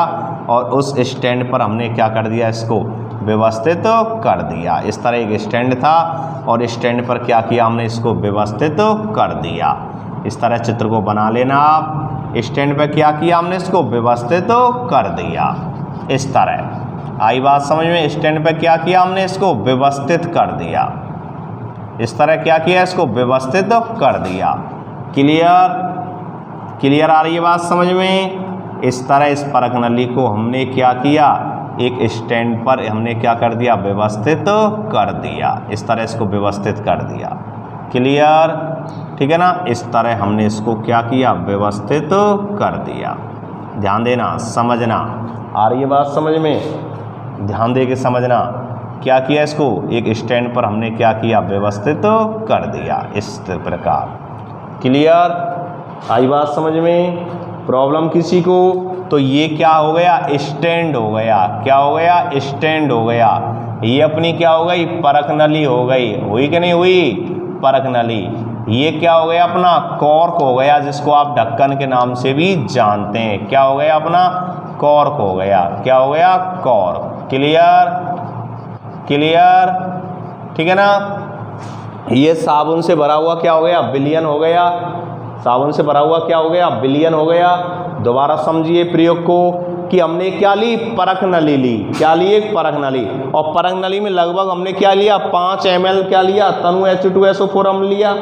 और उस स्टैंड पर हमने क्या कर दिया, इसको व्यवस्थित कर दिया। इस तरह एक स्टैंड था और स्टैंड पर क्या किया हमने, इसको व्यवस्थित कर दिया। इस तरह चित्र को बना लेना आप। स्टैंड पर क्या किया हमने, इसको व्यवस्थित कर दिया। इस तरह आई बात समझ में। स्टैंड पर क्या किया हमने, इसको व्यवस्थित कर दिया। इस तरह क्या किया, इसको व्यवस्थित कर दिया। क्लियर। क्लियर आ रही है बात समझ में। इस तरह इस परख नली को हमने क्या किया, एक स्टैंड पर हमने क्या कर दिया, व्यवस्थित कर दिया। इस तरह इसको व्यवस्थित कर दिया। क्लियर। ठीक है ना। इस तरह हमने इसको क्या किया, व्यवस्थित कर दिया। ध्यान देना, समझना। आ रही है बात समझ में, ध्यान दे के समझना। क्या किया, इसको एक स्टैंड पर हमने क्या किया, व्यवस्थित कर दिया। इस प्रकार। क्लियर। आई बात समझ में। प्रॉब्लम किसी को, तो ये क्या हो गया, स्टैंड हो गया। क्या हो गया, स्टैंड हो गया। ये अपनी क्या हो गई, परख नली हो गई। हुई कि नहीं हुई, परख नली। ये क्या हो गया अपना, कॉर्क हो गया, जिसको आप ढक्कन के नाम से भी जानते हैं। क्या हो गया अपना, कॉर्क हो गया। क्या हो गया, कॉर्क। क्लियर। क्लियर। ठीक है ना। ये साबुन से भरा हुआ क्या हो गया, विलयन हो गया। साबुन से भरा हुआ क्या हो गया, विलयन हो गया। दोबारा समझिए प्रयोग को कि हमने क्या ली, परख नली ली। क्या ली, एक परख नली। और परख नली में लगभग हमने क्या लिया, 5 ml क्या लिया, तनु H2SO4 अम्ल लिया।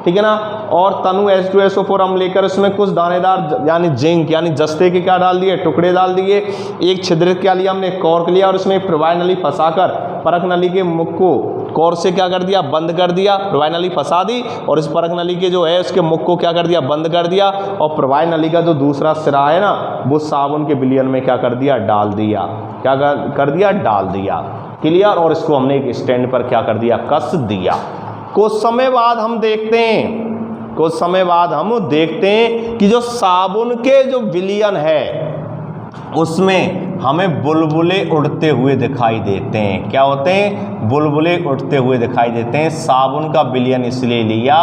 ठीक है ना। और तनु H2SO4 अम्ल लेकर उसमें कुछ दानेदार यानी जिंक यानी जस्ते के क्या डाल दिए, टुकड़े डाल दिए। एक छिद्रित क्या लिया हमने, कॉर्क लिया और उसमें प्रवाह नली फंसाकर परख नली के मुख को कॉर्क से क्या कर दिया, बंद कर दिया। प्रवाह नली फंसा दी और इस परख नली के जो है उसके मुख को क्या कर दिया, बंद कर दिया। और प्रवाह नली का जो दूसरा सिरा है ना वो साबुन के विलयन में क्या कर दिया, डाल दिया। क्या कर दिया, डाल दिया। क्लियर। और इसको हमने एक स्टैंड पर क्या कर दिया, कस दिया। कुछ समय बाद हम देखते हैं कि जो साबुन के जो विलयन है उसमें हमें बुलबुले उड़ते हुए दिखाई देते हैं। क्या होते हैं, बुलबुले उड़ते हुए दिखाई देते हैं। साबुन का विलयन इसलिए लिया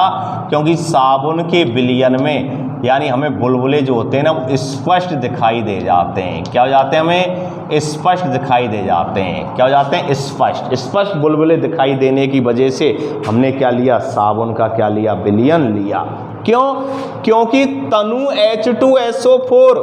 क्योंकि साबुन के विलयन में यानी हमें बुलबुले जो होते हैं ना वो स्पष्ट दिखाई दे जाते हैं। क्या हो जाते हैं, हमें स्पष्ट दिखाई दे जाते हैं। क्या हो जाते हैं, स्पष्ट बुलबुले दिखाई देने की वजह से हमने क्या लिया, साबुन का क्या लिया, विलयन लिया। क्यों, क्योंकि तनु H2SO4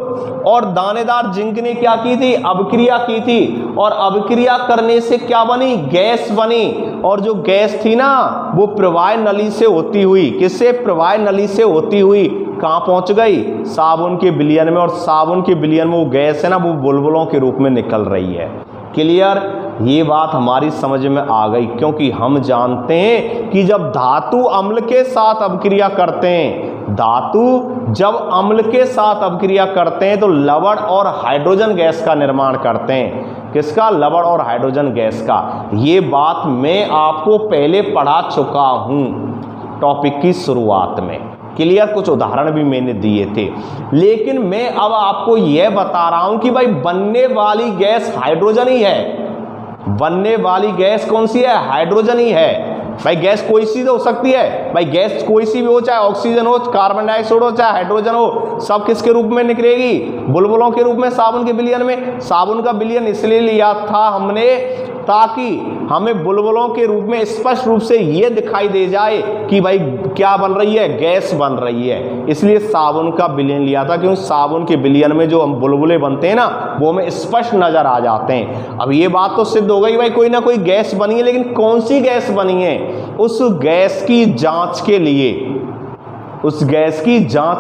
और दानेदार जिंक ने क्या की थी, अभिक्रिया की थी। और अभिक्रिया करने से क्या बनी, गैस बनी। और जो गैस थी ना वो प्रवाह नली से होती हुई, किससे, प्रवाह नली से होती हुई कहाँ पहुंच गई, साबुन के विलयन में। और साबुन के विलयन में वो गैस है ना वो बुलबुलों के रूप में निकल रही है। क्लियर। ये बात हमारी समझ में आ गई क्योंकि हम जानते हैं कि जब धातु अम्ल के साथ अभिक्रिया करते हैं, धातु जब अम्ल के साथ अभिक्रिया करते हैं तो लवण और हाइड्रोजन गैस का निर्माण करते हैं। किसका, लवण और हाइड्रोजन गैस का। ये बात मैं आपको पहले पढ़ा चुका हूं टॉपिक की शुरुआत में। क्लियर। कुछ उदाहरण भी मैंने दिए थे, लेकिन मैं अब आपको यह बता रहा हूं कि भाई बनने वाली गैस हाइड्रोजन ही है। बनने वाली गैस कौन सी है, हाइड्रोजन ही है। भाई गैस कोई सी हो सकती है, भाई गैस कोई सी भी हो, चाहे ऑक्सीजन हो, कार्बन डाइऑक्साइड हो, चाहे हाइड्रोजन हो, सब किसके रूप में निकलेगी, बुलबुलों के रूप में साबुन के विलयन में। साबुन का विलयन इसलिए लिया था हमने ताकि हमें बुलबुलों के रूप में स्पष्ट रूप से ये दिखाई दे जाए कि भाई क्या बन रही है, गैस बन रही है। इसलिए साबुन का विलयन लिया था क्योंकि साबुन के विलयन में जो हम बुलबुले बनते हैं ना वो हमें स्पष्ट नजर आ जाते हैं। अब ये बात तो सिद्ध हो गई भाई कोई ना कोई गैस बनी है, लेकिन कौन सी गैस बनी है, उस गैस की जांच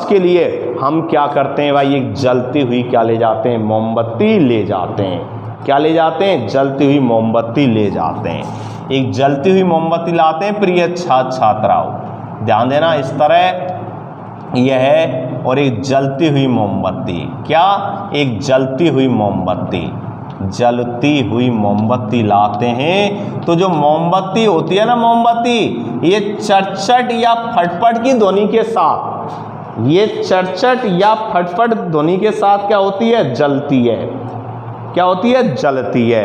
के लिए हम क्या करते हैं भाई, एक जलती हुई क्या ले जाते हैं, मोमबत्ती ले जाते हैं। क्या ले जाते हैं, जलती हुई मोमबत्ती ले जाते हैं। एक जलती हुई मोमबत्ती लाते हैं प्रिय छात्राओं, ध्यान देना। इस तरह यह है और एक जलती हुई मोमबत्ती। क्या, एक जलती हुई मोमबत्ती लाते हैं। तो जो मोमबत्ती होती है ना, मोमबत्ती ये चटचट या फटफट की ध्वनि के साथ, ये चटचट या फटफट ध्वनि के साथ क्या होती है, जलती है। क्या होती है, जलती है।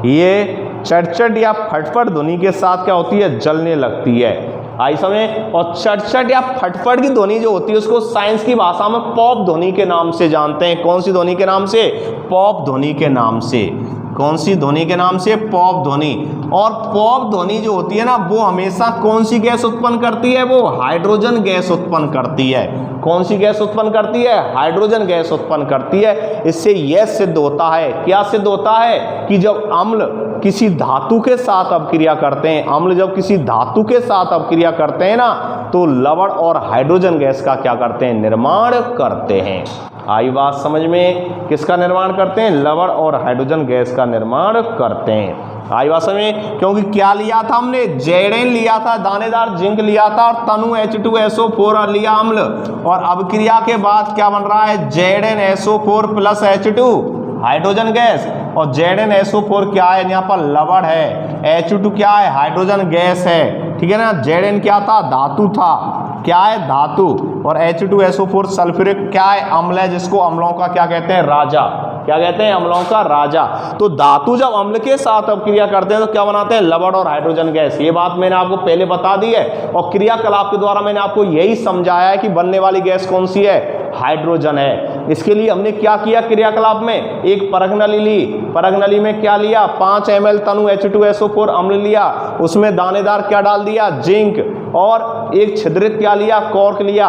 ये चटचट या फटफट ध्वनि के साथ क्या होती है, जलने लगती है। आई समय। और चटचट या फटफट की ध्वनि जो होती है उसको साइंस की भाषा में पॉप ध्वनि के नाम से जानते हैं। कौन सी ध्वनि के नाम से, पॉप ध्वनि के नाम से। कौन सी ध्वनि के नाम से, पॉप ध्वनि। और पॉप ध्वनि जो होती है ना वो हमेशा कौन सी गैस उत्पन्न करती है, वो हाइड्रोजन गैस उत्पन्न करती है। कौन सी गैस उत्पन्न करती है, हाइड्रोजन गैस उत्पन्न करती है। इससे यह सिद्ध होता है, क्या सिद्ध होता है, कि जब अम्ल किसी धातु के साथ अपक्रिया करते हैं, अम्ल जब किसी धातु के साथ अपक्रिया करते हैं ना तो लवण और हाइड्रोजन गैस का क्या करते हैं, निर्माण करते हैं। आई बात समझ में, किसका निर्माण करते हैं, लवण और हाइड्रोजन गैस का निर्माण करते हैं। आई बात समझ में। क्योंकि क्या लिया था हमने, जेडेन लिया था, दानेदार जिंक लिया था और तनु H2SO4 लिया अम्ल। और अभिक्रिया के बाद क्या बन रहा है, ZnSO4 + H2 हाइड्रोजन गैस। और ZnSO4 क्या है, यहाँ पर लवण है, H2 क्या है, हाइड्रोजन गैस है। ठीक है ना। Zn क्या था, धातु था। क्या है, धातु। और H2SO4 सल्फ्यूरिक क्या है, अम्ल है, जिसको अम्लों का क्या कहते हैं, राजा। क्या कहते हैं, अम्लों का राजा। तो धातु जब अम्ल के साथ अपक्रिया करते हैं तो क्या बनाते हैं, लवण और हाइड्रोजन गैस। ये बात मैंने आपको पहले बता दी है। और क्रियाकलाप के द्वारा मैंने आपको यही समझाया है कि बनने वाली गैस कौन सी है, हाइड्रोजन है। इसके लिए हमने क्या किया, क्रियाकलाप में एक परख नली ली। परख नली में क्या लिया, 5 ml तनु H2SO4 अम्ल लिया, उसमें दानेदार क्या डाल दिया, जिंक। और एक छिद्रित क्या लिया, कॉर्क लिया।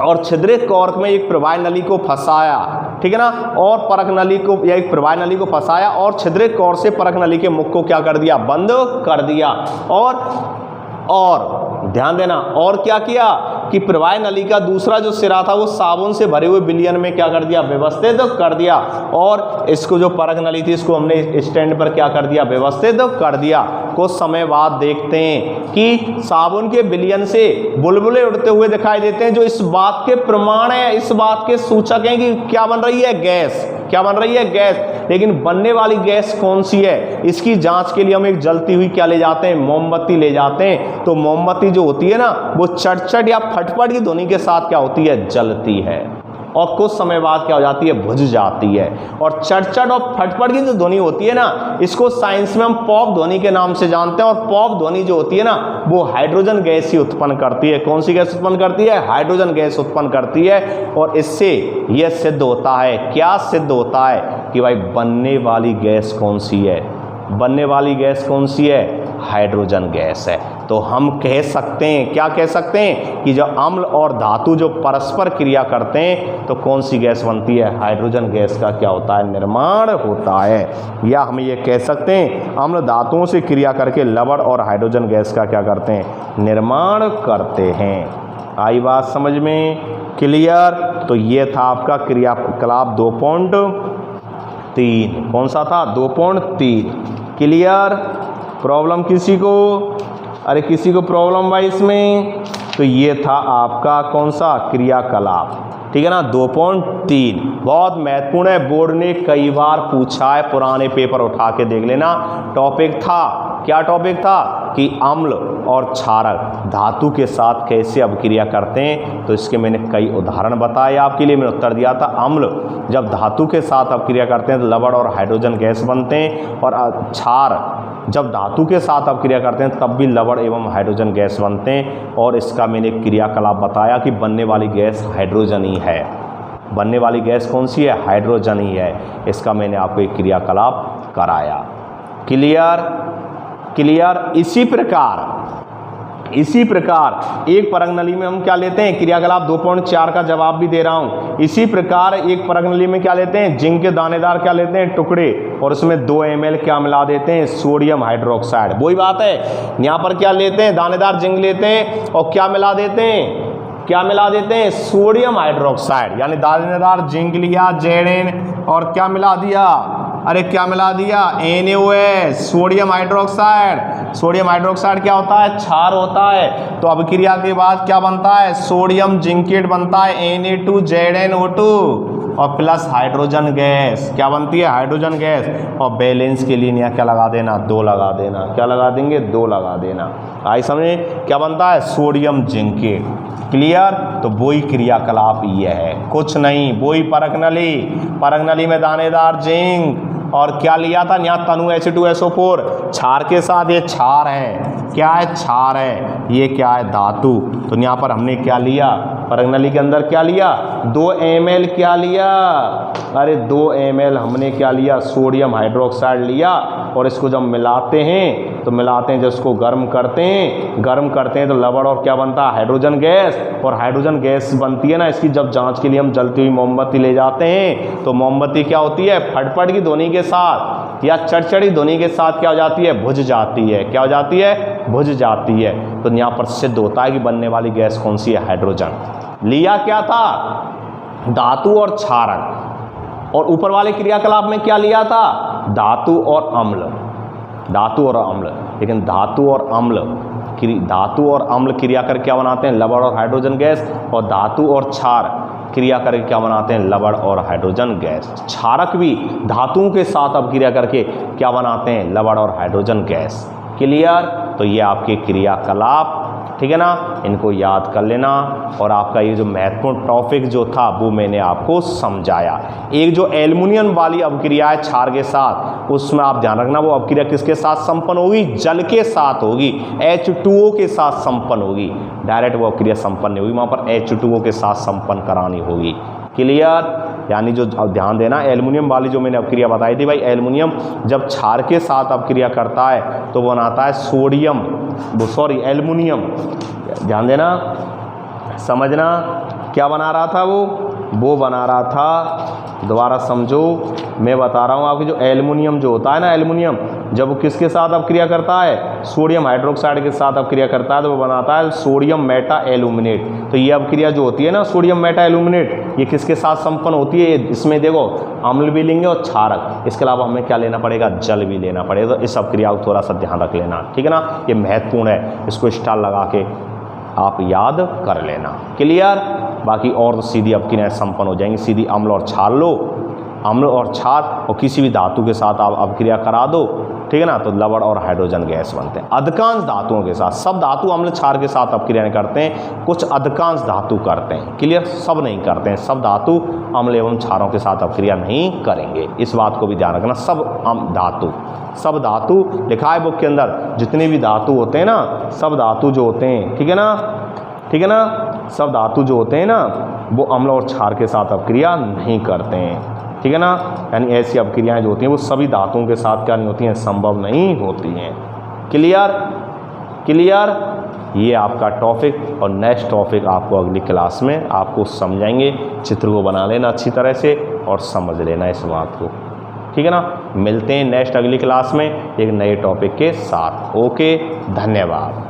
और छिद्रित कॉर्क में एक प्रवाह नली को फंसाया। ठीक है ना। और परख नली को या एक प्रवाह नली को फंसाया और छिद्रित कॉर्क से परख नली के मुख को क्या कर दिया, बंद कर दिया। और ध्यान देना, और क्या किया कि प्रवाह नली का दूसरा जो सिरा था वो साबुन से भरे हुए विलयन में क्या कर दिया, व्यवस्थित कर दिया, और इसको जो परख नली थी इसको हमने स्टैंड पर क्या कर दिया, व्यवस्थित कर दिया। कुछ समय बाद देखते हैं कि साबुन के विलयन से बुलबुले उड़ते हुए दिखाई देते हैं, जो इस बात के प्रमाण है, इस बात के सूचक हैं कि क्या बन रही है, गैस। क्या बन रही है, गैस। लेकिन बनने वाली गैस कौन सी है, इसकी जांच के लिए हम एक जलती हुई क्या ले जाते हैं, मोमबत्ती ले जाते हैं। तो मोमबत्ती जो होती है ना वो चटचट या फटफट की ध्वनि के साथ क्या होती है, जलती है, और कुछ समय बाद क्या हो जाती है, बुझ जाती है। और चटचट और फटफट की जो ध्वनि होती है ना, इसको साइंस में हम पॉप ध्वनि के नाम से जानते हैं। और पॉप ध्वनि जो होती है ना वो हाइड्रोजन गैस ही उत्पन्न करती है। कौन सी गैस उत्पन्न करती है, हाइड्रोजन गैस उत्पन्न करती है। और इससे यह सिद्ध होता है, क्या सिद्ध होता है कि भाई बनने वाली गैस कौन सी है, बनने वाली गैस कौन सी है, हाइड्रोजन गैस है। तो हम कह सकते हैं, क्या कह सकते हैं कि जब अम्ल और धातु जो परस्पर क्रिया करते हैं तो कौन सी गैस बनती है, हाइड्रोजन गैस का क्या होता है, निर्माण होता है। या हम ये कह सकते हैं अम्ल धातुओं से क्रिया करके लवण और हाइड्रोजन गैस का क्या करते हैं, निर्माण करते हैं। आई बात समझ में, क्लियर। तो ये था आपका क्रियाकलाप 2.3। कौन सा था, 2.3। क्लियर। प्रॉब्लम किसी को, अरे किसी को प्रॉब्लम भाई इसमें, तो ये था आपका कौन सा, क्रियाकलाप, ठीक है ना, 2.3। बहुत महत्वपूर्ण है, बोर्ड ने कई बार पूछा है, पुराने पेपर उठा के देख लेना। टॉपिक था, क्या टॉपिक था कि अम्ल और क्षारक धातु के साथ कैसे अभिक्रिया करते हैं। तो इसके मैंने कई उदाहरण बताए आपके लिए, मैंने उत्तर दिया था अम्ल जब धातु के साथ अभिक्रिया करते हैं तो लवण और हाइड्रोजन गैस बनते हैं, और क्षार जब धातु के साथ अभिक्रिया करते हैं तब भी लवण एवं हाइड्रोजन गैस बनते हैं। और इसका मैंने क्रियाकलाप बताया कि बनने वाली गैस हाइड्रोजन ही है, बनने वाली गैस कौन सी है, हाइड्रोजन ही है। इसका मैंने आपको एक क्रियाकलाप कराया। Clear, clear. इसी प्रकार एक परख नली में हम क्या लेते हैं, क्रियाकलाप 2.4 का जवाब भी दे रहा हूं। इसी प्रकार एक परख नली में क्या लेते हैं, जिंक के दानेदार क्या लेते हैं, टुकड़े, और उसमें 2 ml क्या मिला देते हैं, सोडियम हाइड्रोक्साइड। वही बात है, यहाँ पर क्या लेते हैं, दानेदार जिंक लेते हैं और क्या मिला देते हैं, क्या मिला देते हैं, सोडियम हाइड्रोक्साइड। यानी दानेदार जिंक लिया, Zn, और क्या मिला दिया, अरे क्या मिला दिया, NaOH, sodium hydroxide. Sodium hydroxide क्या होता है, क्षार होता है। तो अभिक्रिया के बाद क्या बनता है, सोडियम जिंकेट बनता है, Na2ZnO2, और प्लस हाइड्रोजन गैस क्या बनती है, हाइड्रोजन गैस। और बैलेंस के लिए यहाँ क्या लगा देना, 2 लगा देना। क्या लगा देंगे, 2 लगा देना। आई समझे, क्या बनता है, सोडियम जिंकेट। क्लियर। तो वही क्रियाकलाप ये है, कुछ नहीं, वही परख नली। परख नली में दानेदार जिंक और क्या लिया था, यहाँ तनु H2SO4 क्षार के साथ, ये क्षार है, क्या है, क्षार है, ये क्या है, धातु। तो यहाँ पर हमने क्या लिया, परख नली के अंदर क्या लिया, 2 ml क्या लिया, अरे 2 ml हमने क्या लिया, सोडियम हाइड्रोक्साइड लिया। और इसको जब मिलाते हैं तो मिलाते हैं, जब इसको गर्म करते हैं तो लवण और क्या बनता है, हाइड्रोजन गैस। और हाइड्रोजन गैस बनती है ना, इसकी जब जांच के लिए हम जलती हुई मोमबत्ती ले जाते हैं तो मोमबत्ती क्या होती है, फटफट की ध्वनि के साथ या चड़चड़ी ध्वनि के साथ क्या हो जाती है, बुझ जाती है। क्या हो जाती है, बुझ जाती है। तो यहाँ पर सिद्ध होता है कि बनने वाली गैस कौन सी है, हाइड्रोजन। लिया क्या था, धातु और क्षारक। और ऊपर वाले क्रियाकलाप में क्या लिया था, धातु और अम्ल, धातु और अम्ल। लेकिन धातु और अम्ल क्रिया कर क्या बनाते हैं, लवण और हाइड्रोजन गैस। और धातु और क्षार क्रिया करके क्या बनाते हैं, लवण और हाइड्रोजन गैस। क्षारक भी धातुओं के साथ अब क्रिया करके क्या बनाते हैं, लवण और हाइड्रोजन गैस। क्लियर। तो ये आपके क्रियाकलाप, ठीक है ना, इनको याद कर लेना। और आपका ये जो महत्वपूर्ण टॉपिक जो था वो मैंने आपको समझाया। एक जो एल्युमिनियम वाली अभिक्रिया है क्षार के साथ, उसमें आप ध्यान रखना वो अभिक्रिया किसके साथ संपन्न होगी, जल के साथ होगी, H2O के साथ संपन्न होगी। डायरेक्ट वो अभिक्रिया संपन्न नहीं होगी, वहाँ पर H2O के साथ संपन्न करानी होगी। क्लियर। यानी जो ध्यान देना, एल्युमिनियम वाली जो मैंने अभिक्रिया बताई थी भाई, एल्युमिनियम जब क्षार के साथ अभिक्रिया करता है तो वो बनाता है एल्युमिनियम। ध्यान देना, समझना, क्या बना रहा था वो बना रहा था, दोबारा समझो, मैं बता रहा हूँ आपकी, जो एल्युमिनियम जो होता है ना, एल्युमिनियम जब वो किसके साथ अपक्रिया करता है, सोडियम हाइड्रोक्साइड के साथ अपक्रिया करता है तो वो बनाता है सोडियम मेटा एल्यूमिनेट। तो ये अपक्रिया जो होती है ना सोडियम मेटा एल्यूमिनेट, ये किसके साथ संपन्न होती है, इसमें देखो अम्ल भी लेंगे और क्षारक, इसके अलावा हमें क्या लेना पड़ेगा, जल भी लेना पड़ेगा। तो इस अपक्रिया को थोड़ा सा ध्यान रख लेना, ठीक है ना, ये महत्वपूर्ण है, इसको स्टार लगा के आप याद कर लेना। क्लियर। बाकी और तो सीधी अपक्रियाएं संपन्न हो जाएंगी, सीधी अम्ल और क्षार लो, अम्ल और क्षार और किसी भी धातु के साथ आप अपक्रिया करा दो, ठीक है ना, तो लवण और हाइड्रोजन गैस बनते हैं। अधिकांश धातुओं के साथ, सब धातु अम्ल क्षार के साथ अपक्रियाएं करते हैं, कुछ अधिकांश धातु करते हैं। क्लियर। सब नहीं करते हैं, सब धातु अम्ल एवं क्षारों के साथ अपक्रिया नहीं करेंगे, इस बात को भी ध्यान रखना। सब धातु लिखा है बुक के अंदर, जितने भी धातु होते हैं ना, सब धातु जो होते हैं, ठीक है ना, सब धातु जो होते हैं ना वो अम्ल और क्षार के साथ अपक्रिया नहीं करते हैं, ठीक है ना, यानी ऐसी अपक्रियाएं जो होती हैं वो सभी धातुओं के साथ क्या नहीं होती हैं, संभव नहीं होती हैं। क्लियर। ये आपका टॉपिक और नेक्स्ट टॉपिक आपको अगली क्लास में आपको समझाएंगे। चित्र को बना लेना अच्छी तरह से और समझ लेना इस बात को, ठीक है ना। मिलते हैं नेक्स्ट अगली क्लास में एक नए टॉपिक के साथ। ओके, धन्यवाद।